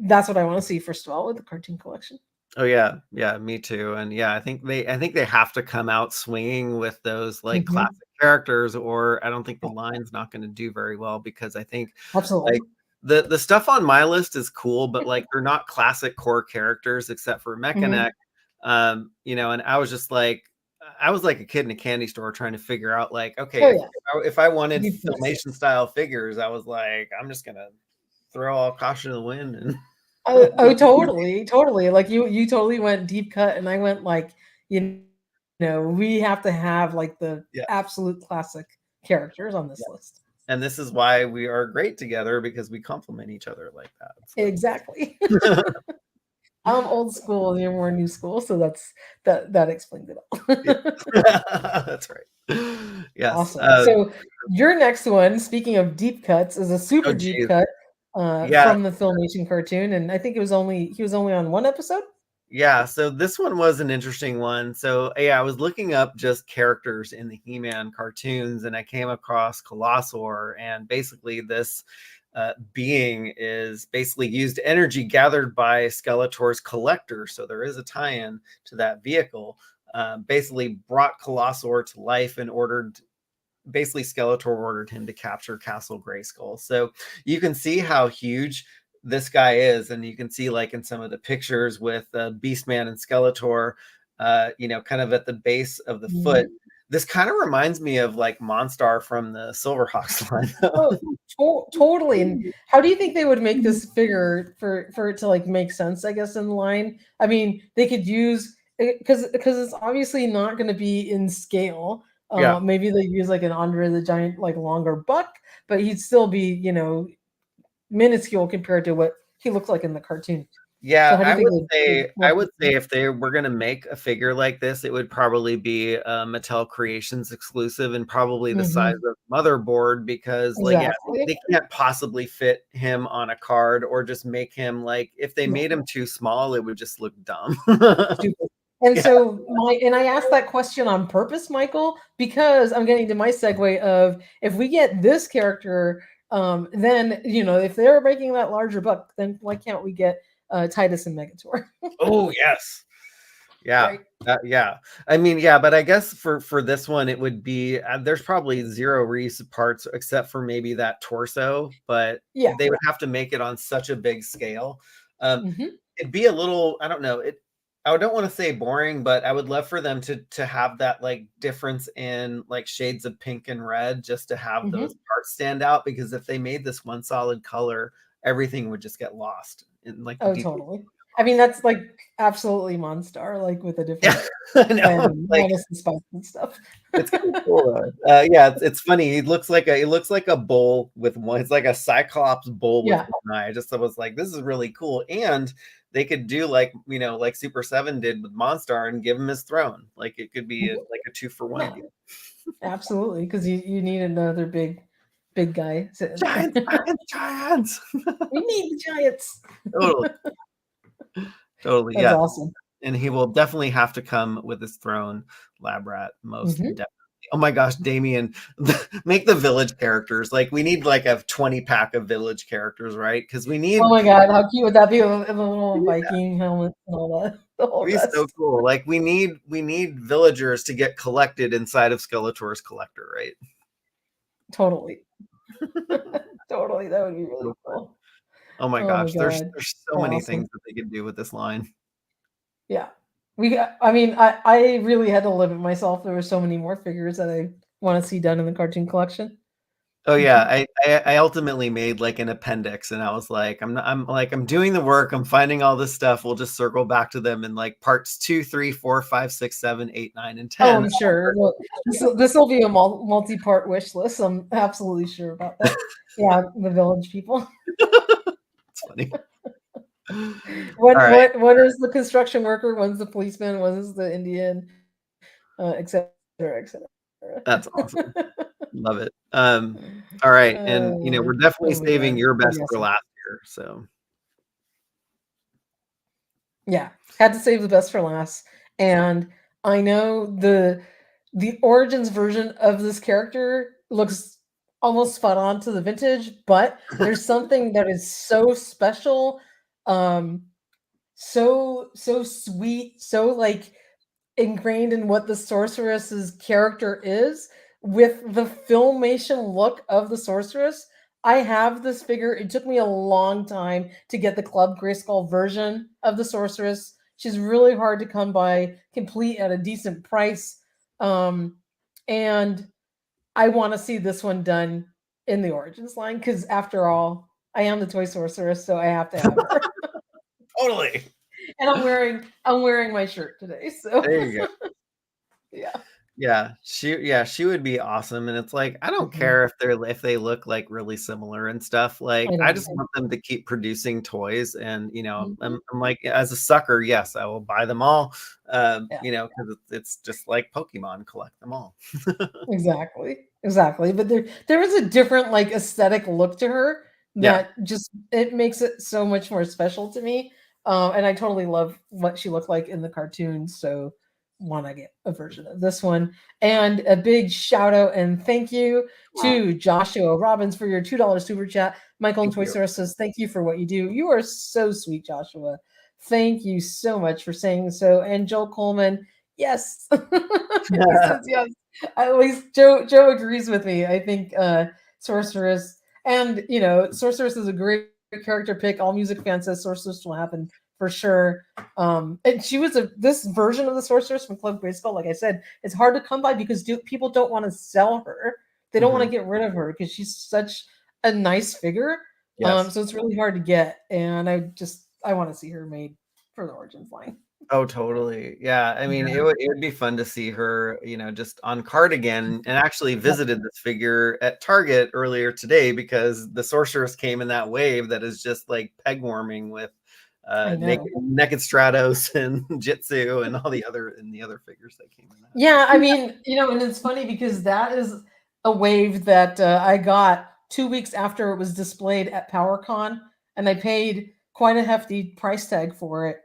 That's what I want to see first of all with the cartoon collection. Oh yeah, yeah, me too. And yeah, I think they have to come out swinging with those like Hmm. classic characters, or I don't think the line's not going to do very well because I think Absolutely. like the stuff on my list is cool, but like they're not classic core characters except for Hmm. Mechan. And I was just like I was like a kid in a candy store trying to figure out like, okay, Oh if yeah, if I wanted deep cuts. filmation style figures, I was like, I'm just gonna throw all caution to the wind and Oh, totally, totally. Like you totally went deep cut, and I went like, we have to have like the yeah. absolute classic characters on this list. And this is why we are great together because we complement each other like that. So Exactly. I'm old school, you're more new school, so that explains it yeah. all. That's right. Yes. Awesome. So your next one, speaking of deep cuts, is a Oh super deep geez. cut Yeah. from the Filmation cartoon, and I think he was only on one episode. Yeah. So this one was an interesting one. So yeah, I was looking up just characters in the He-Man cartoons and I came across Colosso, and basically this being is basically used energy gathered by Skeletor's collector. So there is a tie-in to that vehicle. Basically brought Colosso to life and ordered basically Skeletor ordered him to capture Castle Grayskull. So you can see how huge this guy is, and you can see like in some of the pictures with Beastman and Skeletor, kind of at the base of the foot. Mhm. This kind of reminds me of like Monstar from the Silverhawks line. Oh, totally. And how do you think they would make this figure for it to like make sense? I guess in the line. I mean, they could use because it's obviously not going to be in scale. Yeah. Maybe they use like an Andre the Giant like longer buck, but he'd still be minuscule compared to what he looked like in the cartoon. So Yeah, how do you think they'd I work would this say in? if they were gonna make a figure like this, it would probably be a Mattel Creations exclusive and probably the size Mhm. of motherboard because, like, yeah, Exactly. they can't possibly fit him on a card or just make him like if they Yeah. made him too small, it would just look dumb. Stupid. And Yeah. so I asked that question on purpose, Michael, because I'm getting to my segue of if we get this character, then if they're making that larger buck, then why can't we get Titus and Megator? Oh, yes. Yeah. Right? Yeah. I mean, yeah, but I guess for this one, it would be there's probably zero Reese parts except for maybe that torso, but Yeah. they would have to make it on such a big scale. Hmm. It'd be a little, I don't know, I don't want to say boring, but I would love for them to have that like difference in like shades of pink and red just to have those Hmm. parts stand out because if they made this one solid color, everything would just get lost in like the Oh, details. totally. I mean, that's like absolutely Monstar, like with a Yeah, different I know. and Like minus the spice and stuff. it's kind of cool though. Yeah, it's funny. It looks like a bowl with one. It's like a Cyclops bowl with Yeah. one eye. I just was like, this is really cool. And they could do like like Super Seven did with Monstar and give him his throne. Like it could be Mhm. like a 2-for-1 Yeah. deal. Absolutely, because you need another big guy sitting there. Giants, giants, giants. We need the giants. Totally, totally, That's yeah. awesome. And he will definitely have to come with his throne, Lab Rat, most Mhm. definitely. Oh my gosh, Damien, make the village characters. Like we need like a 20 pack of village characters, right? Because we Oh need my god, how cute would that be with a little Viking helmet and all that, the whole it'd be so rest. cool. Like we need villagers to get collected inside of Skeletor's collector, right? Totally. Totally, that would be So really fun. cool. Oh my Oh my gosh, there's god. there's so many Awesome. things that they could do with this line. Yeah. I mean, I really had to limit myself. There were so many more figures that I want to see done in the cartoon collection. Oh yeah, Mhm. I ultimately made like an appendix, and I was like, I'm doing the work, I'm finding all this stuff. We'll just circle back to them in like parts 2, 3, 4, 5, 6, 7, 8, 9, and Oh, 10. I'm sure. Well, this will be a multi-part wish list. I'm absolutely sure about that. Yeah, the village people. It's funny. All What right. what what is the construction worker? One's the policeman. One is the Indian. et cetera, et cetera. That's awesome. Love it. All right, and we're definitely Oh my god, saving your best for awesome. last year. So Yeah, had to save the best for last. And I know the Origins version of this character looks almost spot on to the vintage, but there's something that is so special, um, so sweet, so like ingrained in what the sorceress's character is with the filmation look of the sorceress. I have this figure. It took me a long time to get the Club Grayskull version of the sorceress. She's really hard to come by, complete at a decent price. Um, and I want to see this one done in the Origins line because, after all, I am the toy sorceress, so I have to have her. totally. And I'm wearing my shirt today, so There you go. yeah. Yeah, she would be awesome, and it's like, I don't Mhm. care if they look, like, really similar and stuff, like, I I don't just know. want them to keep producing toys, and, Mhm. I'm like, as a sucker, yes, I will buy them all, Yeah. 'cause it's just like Pokemon, collect them all. Exactly, exactly, but there is a different, like, aesthetic look to her Yeah. that just it makes it so much more special to me, and I totally love what she looked like in the cartoon, so wanna get a version of this one, and a big shout out and thank you to Joshua Robbins for your $2 super chat. Michael and Thank Toy you. Source says, "Thank you for what you do." You are so sweet, Joshua. Thank you so much for saying so, and Joel Coleman, yes. He says yes. At least Joe agrees with me. I think Sorceress and Sorceress is a great character pick. All music fans says Sorceress will happen for sure. And she was this version of the Sorceress from Club Grayskull. Like I said, it's hard to come by because people don't want to sell her. They don't want to Mhm. get rid of her because she's such a nice figure. Yes. So it's really hard to get, and I want to see her made for the Origins line. Oh, totally. Yeah, I mean, Yeah. it would be fun to see her, just on card again, and actually Yep. visited this figure at Target earlier today because the Sorceress came in that wave that is just, like, peg warming with, I know. Naked Stratos and Jitsu and the other figures that came in that. Yeah, I mean, and it's funny because that is a wave that I got 2 weeks after it was displayed at PowerCon, and I paid quite a hefty price tag for it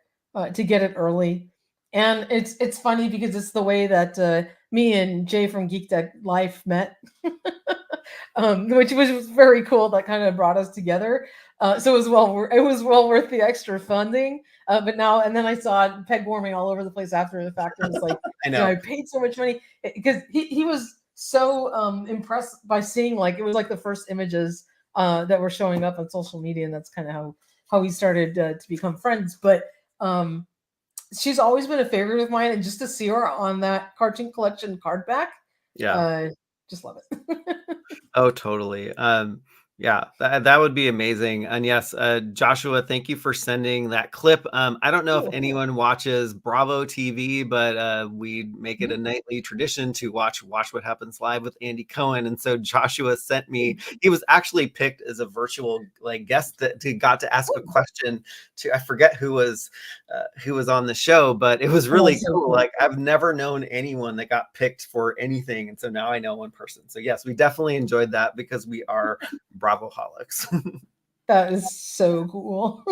to get it early. And it's funny because it's the way that me and Jay from Geek Deck Life met, which was very cool. That kind of brought us together. So it was well worth the extra funding. But now and then I saw peg warming all over the place after the fact. It was like, I know. I paid so much money because he was so impressed by seeing, like, it was like the first images that were showing up on social media, and that's kind of how we started to become friends. But um, she's always been a favorite of mine, and just to see her on that cartoon collection card back, Yeah. uh, just love it. Oh, totally. Yeah, that would be amazing. And yes, Joshua, thank you for sending that clip. I don't know if Cool. anyone watches Bravo TV, but we make it a Mhm. nightly tradition to watch What Happens Live with Andy Cohen. And so Joshua sent me. He was actually picked as a virtual like guest that got to ask a question to. I forget who was on the show, but it was Oh, really so cool. cool. Like I've never known anyone that got picked for anything, and so now I know one person. So yes, we definitely enjoyed that because we are Bravoholics. That is so cool.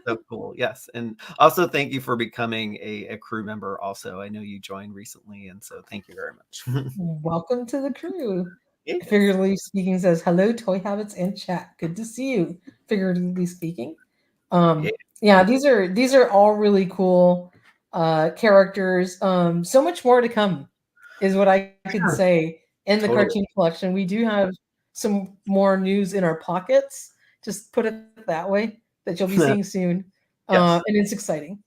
So cool. Yes, and also thank you for becoming a crew member. Also, I know you joined recently, and so thank you very much. Welcome to the crew. Yes. Figuratively speaking says hello, toy habits and chat. Good to see you. Figuratively speaking. Yeah. Yeah, these are all really cool characters. So much more to come is what I could say in the Totally. cartoon collection. We do have some more news in our pockets. Just put it that way, that you'll be seeing soon. Yes. And it's exciting.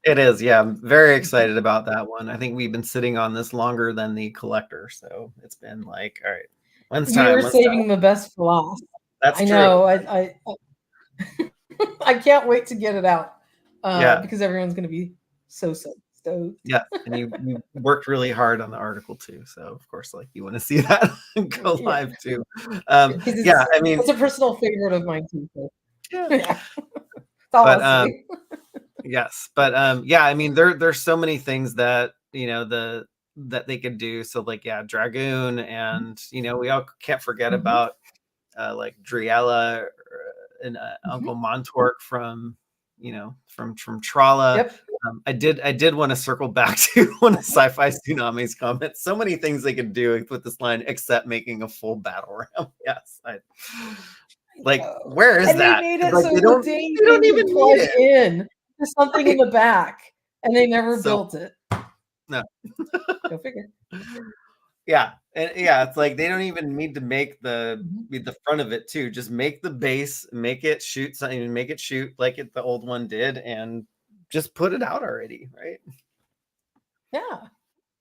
It is, yeah, I'm very excited about that one. I think we've been sitting on this longer than the collector, so it's been like, "All right, when's We time? were When's time?" saving the best for last. That's I true. know. I can't wait to get it out Yeah, because everyone's going to be so stoked. yeah, and you worked really hard on the article too, so, of course, like, you wanna see that go Yeah, live too. because Yeah, it's I mean it's a personal favorite of mine too. So yeah, yeah, that's all but, I'll say. yes, but, yeah, I mean, there's so many things that you know, that they could do. So like, yeah, Dragoon, and we all can't forget Mm-hmm. about like Driella and Mm-hmm. Uncle Montork from from Trala. Yep. I did want to circle back to one of Sci-Fi Tsunami's comments. So many things they could do with this line except making a full battle ram. Yes, like, where is And they that? made it Like so they they don't could even need plug it. in to something in Right. the back, and they never So built it. no. Go figure. Yeah, and yeah, it's like they don't even need to make Mhm. the front of it too. Just make the base, make it shoot something, make it shoot like the old one did, and just put it out already, right? Yeah.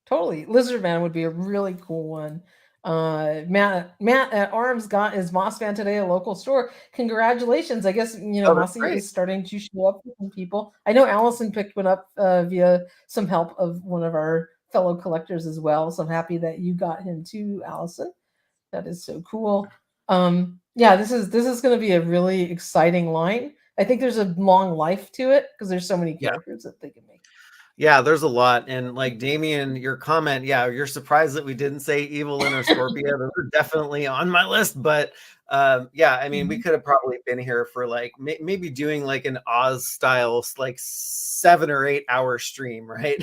Totally. Lizard Man would be a really cool one. Matt at Arms got his Mossman today, a local store. Congratulations. I guess, Oh, that's Mossy great. is starting to show up for some people. I know Allison picked one up via some help of one of our fellow collectors as well. So I'm happy that you got him too, Allison. That is so cool. Yeah, this is going to be a really exciting line. I think there's a long life to it because there's so many Yeah. characters that they can make. Yeah, there's a lot. And like Damien, your comment, yeah, you're surprised that we didn't say Evelyn or Scorpia. Those are definitely on my list. But yeah, I mean, we Mhm. could have probably been here for like maybe doing like an Oz style, like 7 or 8 hour stream, right?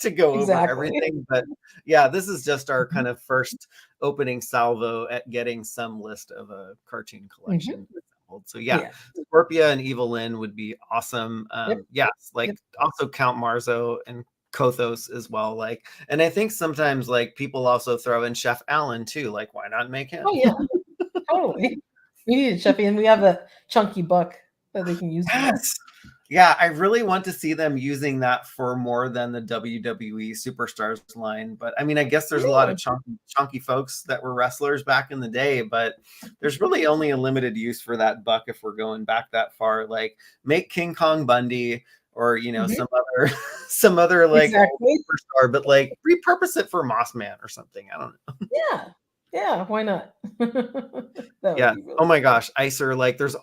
To go over Exactly. everything. But yeah, this is just our Mhm. kind of first opening salvo at getting some list of a cartoon Mhm. collection assembled. So yeah, Yeah. Scorpia and Evelyn would be awesome. Yep. Yes, Yep. like also Count Marzo and Kothos as well. Like, and I think sometimes like people also throw in Chef Allen too. Like, why not make him? Oh yeah, totally. We need a Cheffy, and we have a chunky buck that they can use for that. Yes. Yeah, I really want to see them using that for more than the WWE Superstars line. But I mean, I guess there's a lot of Really? chunky folks that were wrestlers back in the day, but there's really only a limited use for that buck if we're going back that far. Like make King Kong Bundy or Mhm. some other some other like old Exactly. superstar, but like repurpose it for Mossman or something. I don't know. Yeah. Yeah, why not? That would Yeah. be Oh really my cool. gosh, Icer, like there's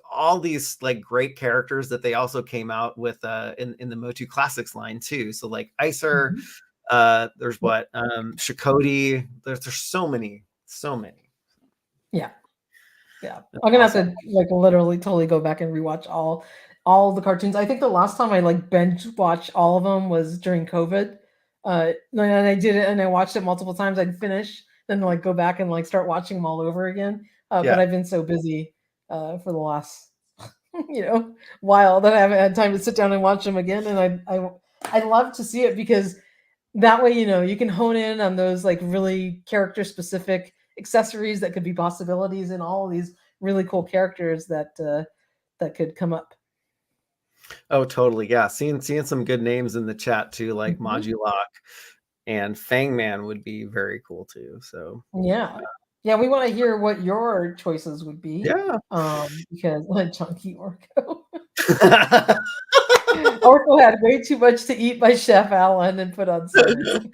all these like great characters that they also came out with in the Motu Classics line too. So like Icer, Mhm. there's Yep. what Shakoti, there's so many, so many. Yeah. Yeah. That's I'm gonna have awesome. to like literally totally go back and rewatch all the cartoons. I think the last time I like binge watched all of them was during COVID. And I did it and I watched it multiple times. I'd finish, then like go back and like start watching them all over again. But Yeah. I've been so busy for the last while that I haven't had time to sit down and watch them again. And I love to see it because that way, you can hone in on those like really character specific accessories that could be possibilities in all of these really cool characters that could come up. Oh, totally. Yeah. Seeing some good names in the chat too, like Mhm. Modulok and Fangman would be very cool too. So Yeah. Yeah, we want to hear what your choices would be. yeah. Because Chunky Orko. Orko had way too much to eat by Chef Allen and put on slimming.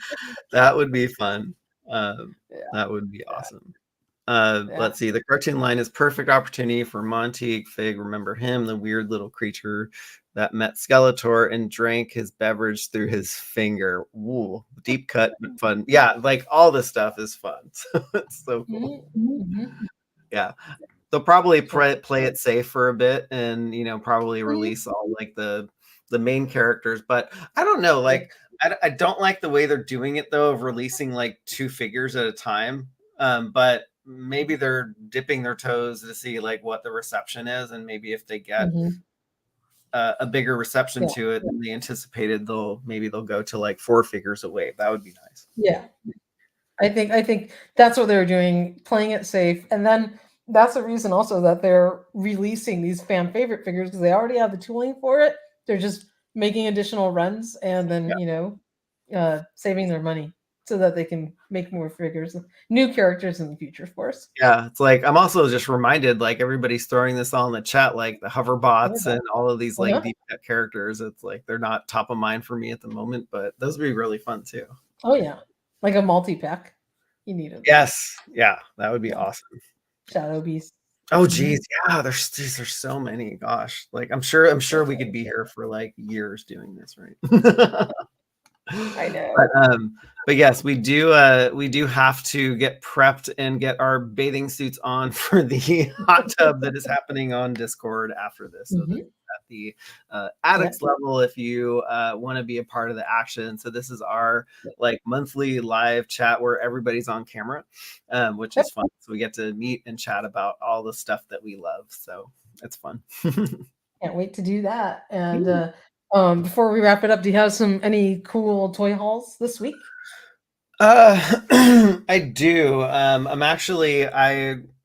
That would be fun. Yeah, That would be yeah, awesome. yeah. Let's see. The cartoon line is perfect opportunity for Monty Fig. Remember him, the weird little creature that met Skeletor and drank his beverage through his finger. Ooh, deep cut but fun. Yeah, like all this stuff is fun. So it's so cool. Mhm, mhm. Yeah, they'll probably Yeah. play it safe for a bit, and probably Mhm. release all like the main characters. But I don't know. Yeah. Like I don't like the way they're doing it though, of releasing like 2 figures at a time. But maybe they're dipping their toes to see like what the reception is, and maybe if they get Mhm. a bigger reception Yeah. to it than they anticipated, they'll go to like 4 figures a wave. That would be nice. Yeah. I think that's what they're doing, playing it safe, and then that's the reason also that they're releasing these fan favorite figures because they already have the tooling for it. They're just making additional runs and then saving their money so that they can make more figures, new characters in the future for us. Yeah, it's like I'm also just reminded, like everybody's throwing this all in the chat, like the hoverbots and all of these like Uh-huh. deep cut characters. It's like they're not top of mind for me at the moment, but those would be really fun too. Oh yeah, like a multi pack. You need of those. Yes, yeah, that would be Yeah, awesome. Shadow Beast. Oh Mhm. geez, yeah, there's so many. Gosh, like I'm sure we could be here for like years doing this, right? I know. But yes, we do have to get prepped and get our bathing suits on for the hot tub that is happening on Discord after this. So this Mhm. is at the Yeah. addicts level if you want to be a part of the action. So this is our like monthly live chat where everybody's on camera, which is fun. So we get to meet and chat about all the stuff that we love. So it's fun. Can't wait to do that. And before we wrap it up, do you have any cool toy hauls this week? I do. I'm actually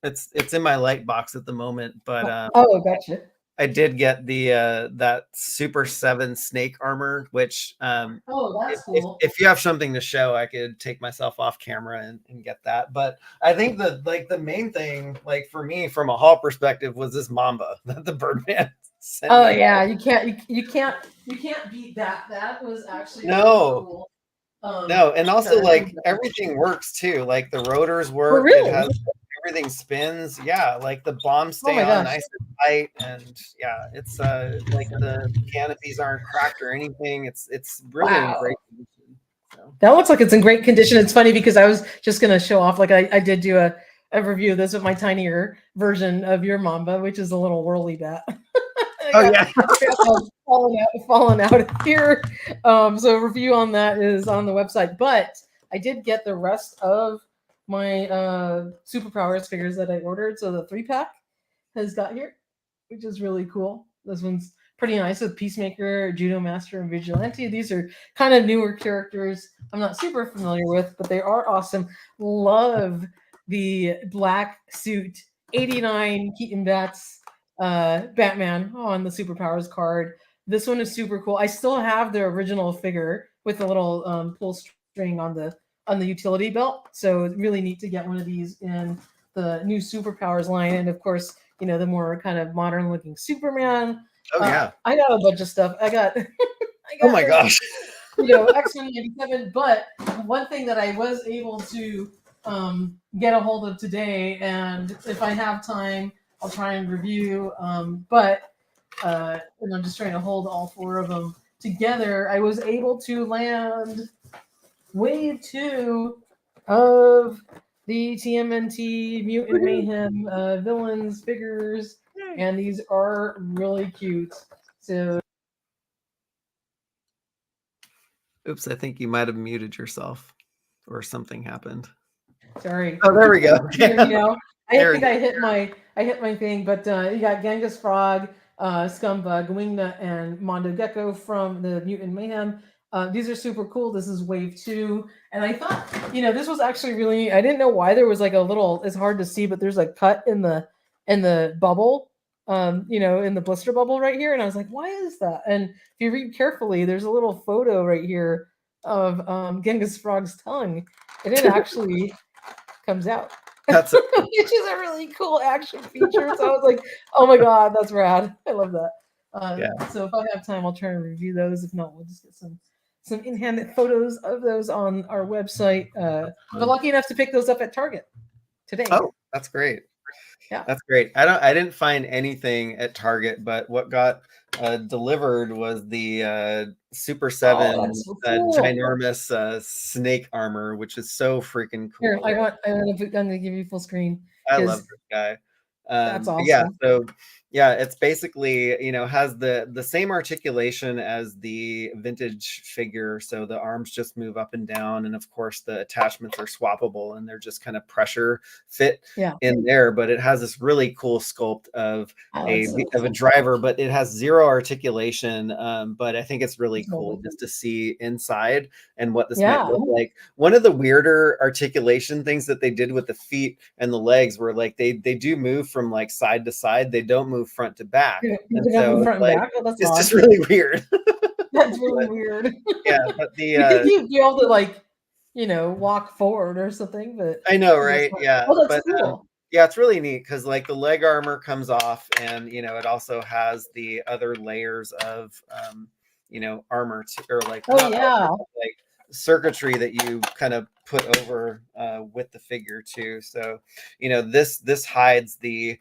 it's in my light box at the moment, but Oh, gotcha. I did get the that Super 7 snake armor, which Oh, if, that's if cool. if you have something to show, I could take myself off camera and get that. But I think the main thing, like for me from a haul perspective, was this Mamba that the Birdman sent Oh me. yeah, you can't beat that. That was actually really No, cool. no, and also That like everything works too. Like the rotors oh work. It really? has everything spins. Yeah, like the bombs Oh stay my on gosh. nice and tight, and yeah, it's like the canopies aren't cracked or anything. It's really in great Wow. condition. So. That looks like it's in great condition. It's funny because I was just gonna show off, like I did do a review of this with my tinier version of your Mamba, which is a little whirly bat. I Oh got yeah. falling out of here. So a review on that is on the website. But I did get the rest of my superpowers figures that I ordered. So the 3-pack has got here, which is really cool. This one's pretty nice with Peacemaker, Judo Master, and Vigilante. These are kind of newer characters I'm not super familiar with, but they are awesome. Love the black suit 89 Keaton Bats Batman on the superpowers card. This one is super cool. I still have the original figure with the little pull string on the utility belt. So it's really neat to get one of these in the new superpowers line. And of course, the more kind of modern looking Superman. Oh yeah. I got a bunch of stuff. I got I Oh got my gosh. X-Men 97. But one thing that I was able to get a hold of today, and if I have time, I'll try and review. And I'm just trying to hold all four of them together. I was able to land wave 2 of the TMNT Mutant Mayhem villains figures, and these are really cute. So Oops, I think you might have muted yourself or something happened. sorry. Oh, there we go. I think I hit my thing, but you got Genghis Frog, Scumbug, Wingnut, and Mondo Gecko from the Mutant Mayhem. These are super cool. This is wave 2, and I thought this was actually really. I didn't know why there was like a little. It's hard to see, but there's a cut in the bubble. In the blister bubble right here, and I was like, why is that? And if you read carefully, there's a little photo right here of Genghis Frog's tongue, and it actually comes out. That's Which is a really cool action feature. So I was like, oh my god, that's rad. I love that. yeah. So if I have time, I'll try and review those. If not, we'll just get some in-hand photos of those on our website. But lucky enough to pick those up at Target today. Oh, that's great. Yeah. That's great. I didn't find anything at Target, but what got delivered was the Super 7 that's so cool. ginormous snake armor, which is so freaking cool. Here, I'm gonna give you full screen. I love this guy. That's awesome. Yeah, so yeah, it's basically has the same articulation as the vintage figure, so the arms just move up and down, and of course the attachments are swappable and they're just kind of pressure fit in there. But it has this really cool sculpt of a driver, but it has zero articulation. But I think it's really cool just to see inside and what this might look like. One of the weirder articulation things that they did with the feet and the legs were like they do move from like side to side. They don't move front to back. And so it's just really weird. That's really weird. Yeah, but the you think you'd be able to like, walk forward or something, but I know, right? Yeah. Oh, that's cool. Yeah, it's really neat because like the leg armor comes off, and it also has the other layers of armor or like armor, like circuitry that you kind of put over with the figure too. So this hides the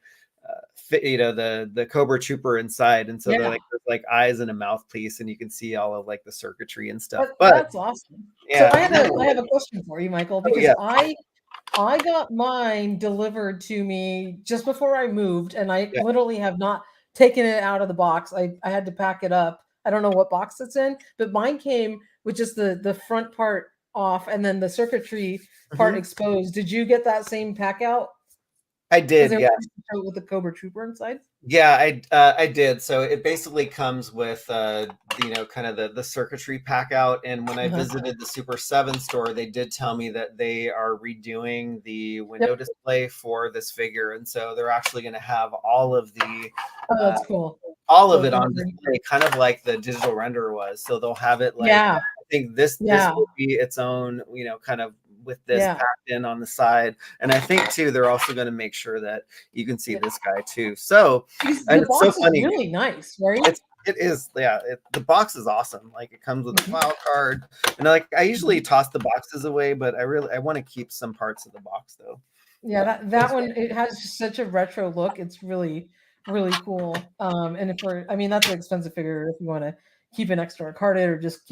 the Cobra Trooper inside, and so they're Yeah. like there's like eyes and a mouthpiece, and you can see all of like the circuitry and stuff. But That's awesome. So yeah, I have a question for you, Michael, oh because yeah, I got mine delivered to me just before I moved, and I yeah. literally have not taken it out of the box. I had to pack it up. I don't know what box it's in, but mine came with just the front part off and then the circuitry part Mhm. exposed. Did you get that same pack out? I Because did, they yeah. were with the Cobra Trooper inside. Yeah, I did. So it basically comes with kind of the circuitry pack out. And when I Uh-huh. visited the Super 7 store, they did tell me that they are redoing the window Yep. display for this figure, and so they're actually going to have all of the Oh, uh, that's cool. all of The it on rendering. display, kind of like the digital render was. So they'll have it like Yeah. I think this Yeah. will be its own, kind of with this Yeah. packed in on the side. And I think too, they're also going to make sure that you can see this guy too. So, Because and the it's so box is funny. really nice, right? It is, yeah. The box is awesome. Like it comes with a Mhm. file card, and like I usually Mhm. toss the boxes away, but I want to keep some parts of the box though. Yeah, that one, it has such a retro look. It's really, really cool. And I mean, that's an expensive figure if you want to keep an extra card it or just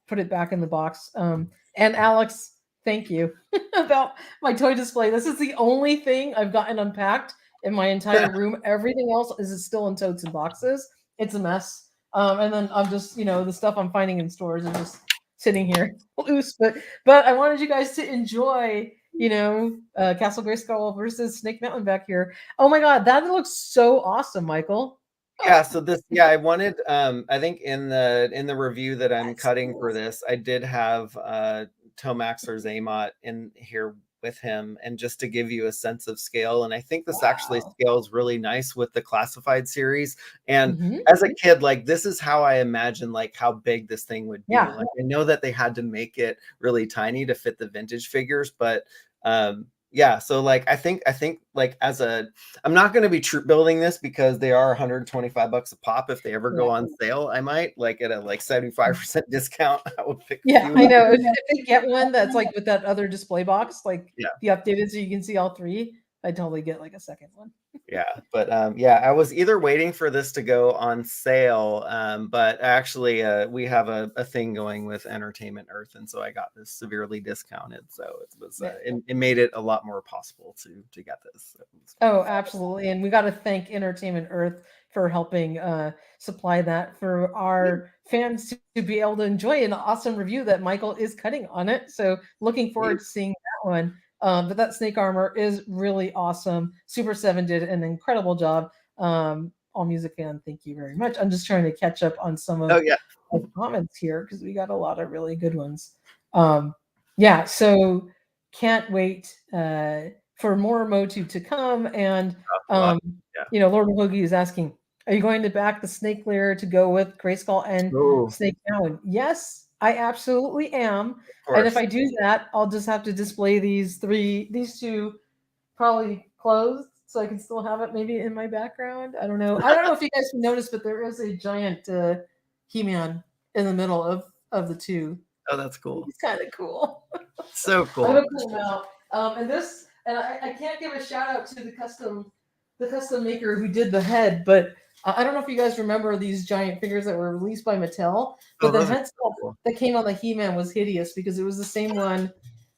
put it back in the box. And Alex, thank you about my toy display. This is the only thing I've gotten unpacked in my entire room. Everything else is still in totes and boxes. It's a mess. And then I'm just, the stuff I'm finding in stores is just sitting here loose. But I wanted you guys to enjoy Castle Grayskull versus Snake Mountain back here. Oh my God, that looks so awesome, Michael. Yeah, so I wanted I think in the review that I'm That's cutting cool. for this, I did have Tomax or Zaymot in here with him, and just to give you a sense of scale. And I think this actually Wow. scales really nice with the classified series. And Hmm. as a kid, like this is how I imagine like how big this thing would be. Yeah. Like I know that they had to make it really tiny to fit the vintage figures, but yeah, so like I think like I'm not going to be building this because they are $125 a pop. If they ever Yeah. go on sale, I might like at a like 75% discount. I would pick a Yeah, few I up. know. If they get one that's like with that other display box, like Yeah, the updated so you can see all three, I'd totally get like a second one. yeah, but yeah, I was either waiting for this to go on sale, but actually, we have a thing going with Entertainment Earth, and so I got this severely discounted. So Yeah. it made it a lot more possible to get this. So Oh, absolutely. And we got to thank Entertainment Earth for helping supply that for our fans to be able to enjoy an awesome review that Michael is cutting on it. So looking forward to seeing that one. But that snake armor is really awesome. Super 7 did an incredible job. All Music fan, thank you very much. I'm just trying to catch up on some Oh of yeah, the comments here because we got a lot of really good ones. Um, yeah, so can't wait for more MOTU to come. And a lot. um, Lord Hoagie is asking, are you going to back the snake layer to go with Grayskull and Oh, Snake Mountain? Yes, I absolutely am. of And if course. I do that, I'll just have to display these two probably closed so I can still have it maybe in my background. I don't know. I don't know if you guys can notice, but there is a giant He-Man in the middle of the two. Oh, that's cool. He's kind of cool. So I'm cool. gonna pull him out. And I can't give a shout out to the custom maker who did the head, but I don't know if you guys remember these giant figures that were released by Mattel, Oh, but the those are head so sculpt cool. that came on the He-Man was hideous because it was the same one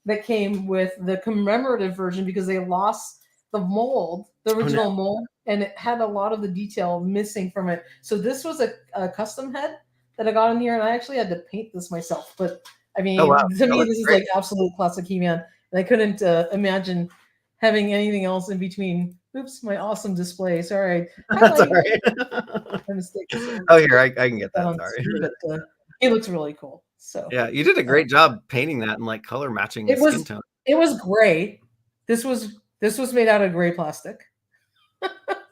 that came with the commemorative version because they lost the mold, the Oh no. original mold, and it had a lot of the detail missing from it. So this was a custom head that I got in here, and I actually had to paint this myself. But I Oh wow, mean, to that me, looks this is great. like absolute classic He-Man, and I couldn't imagine having anything else in between. Oops, my awesome display. Sorry. Hi, That's all Light. right. My mistake. So Oh, just here I can get that that. on Sorry. screen, but he looks really cool. So Yeah, you did a uh, great job painting that and like color matching the it skin was tone. it was gray. This was made out of gray plastic.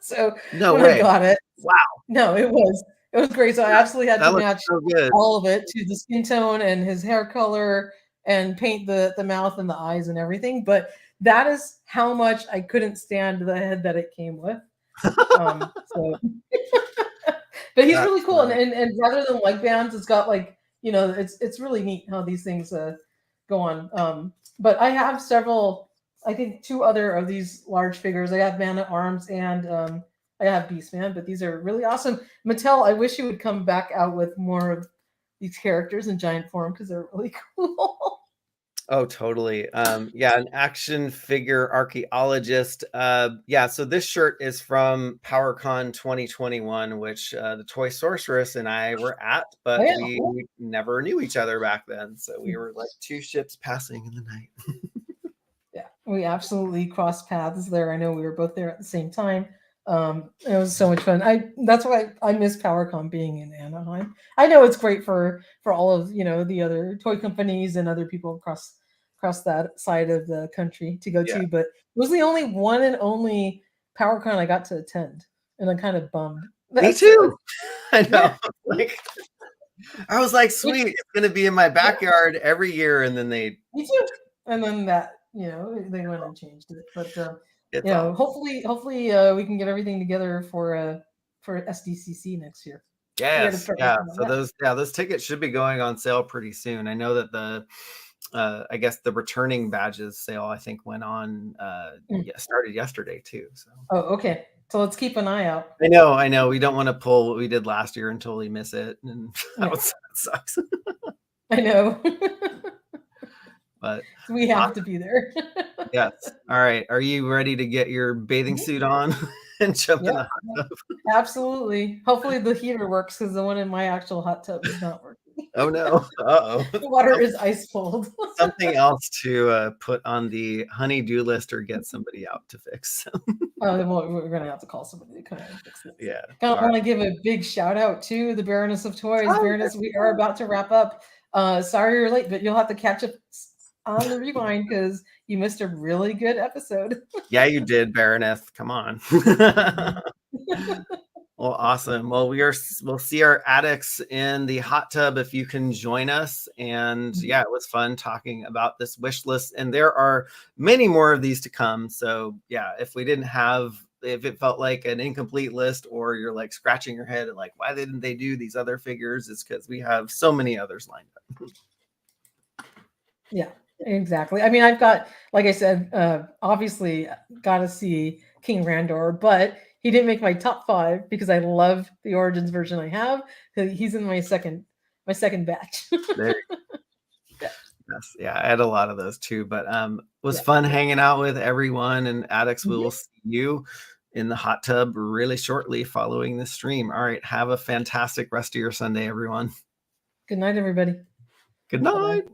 So No when I way. got it, Wow, no, it was great. So I absolutely had that to looks match so good. all of it to the skin tone and his hair color and paint the mouth and the eyes and everything. But that is how much I couldn't stand the head that it came with. So but he's That's really cool funny. and rather than leg bands, it's got like, it's really neat how these things go on. But I have several I think 2 other of these large figures. I have Man at Arms and I have Beastman, but these are really awesome. Mattel, I wish you would come back out with more of these characters in giant form because they're really cool. Oh, totally. Yeah, an action figure archaeologist. Yeah, so this shirt is from PowerCon 2021, which the toy sorceress and I were at, Oh but yeah. we never knew each other back then. So we were like 2 ships passing in the night. Yeah, we absolutely crossed paths there. I know we were both there at the same time. It was so much fun. That's why I miss PowerCon being in Anaheim. I know it's great for all of the other toy companies and other people across that side of the country to go Yeah, to, but it was the only one and only PowerCon I got to attend, and I'm kind of bummed. me That's too. I yeah, know. Like I was like, which sweet, it's gonna be in my yeah, backyard every year, and then they me too. And then that they went and changed it, but it's off. hopefully we can get everything together for SDCC next year. We got to Yes, start yeah. working on So that. those tickets should be going on sale pretty soon. I know that the I guess the returning badges sale I think went on Mm. yeah, started yesterday too. So Oh, okay. So let's keep an eye out. I know. We don't want to pull what we did last year and totally miss it. And Yeah, that sucks. I know. But So we have to awesome. be there. Yes. All right. Are you ready to get your bathing Mhm. suit on and jump in Yeah, the hot tub? absolutely. Hopefully the heater works because the one in my actual hot tub is not working. Oh no. Uh-oh. The water is ice cold. Something else to put on the honey-do list or get somebody out to fix. Oh, well, we're gonna have to call somebody to come in and fix this. Yeah. I All right. want to give a big shout out to the Baroness of Toys. Oh, Baroness, we are about to wrap up. Sorry you're late, but you'll have to catch up on the rewind because you missed a really good episode. yeah, you did, Baroness. Come on. Well, awesome. Well, we'll see our addicts in the hot tub if you can join us. And yeah, it was fun talking about this wish list. And there are many more of these to come. So yeah, if it felt like an incomplete list or you're like scratching your head and like, why didn't they do these other figures? It's because we have so many others lined up. Yeah, exactly. I mean, I've got, like I said, obviously got to see King Randor, but he didn't make my top 5 because I love the Origins version I have. He's in my second batch. There. Yeah, Yes, yeah, I had a lot of those too, but it was yeah. fun hanging out with everyone. And addicts, we will Mhm. see you in the hot tub really shortly following this stream. All right, have a fantastic rest of your Sunday, everyone. Good night, everybody. Good Bye bye. night.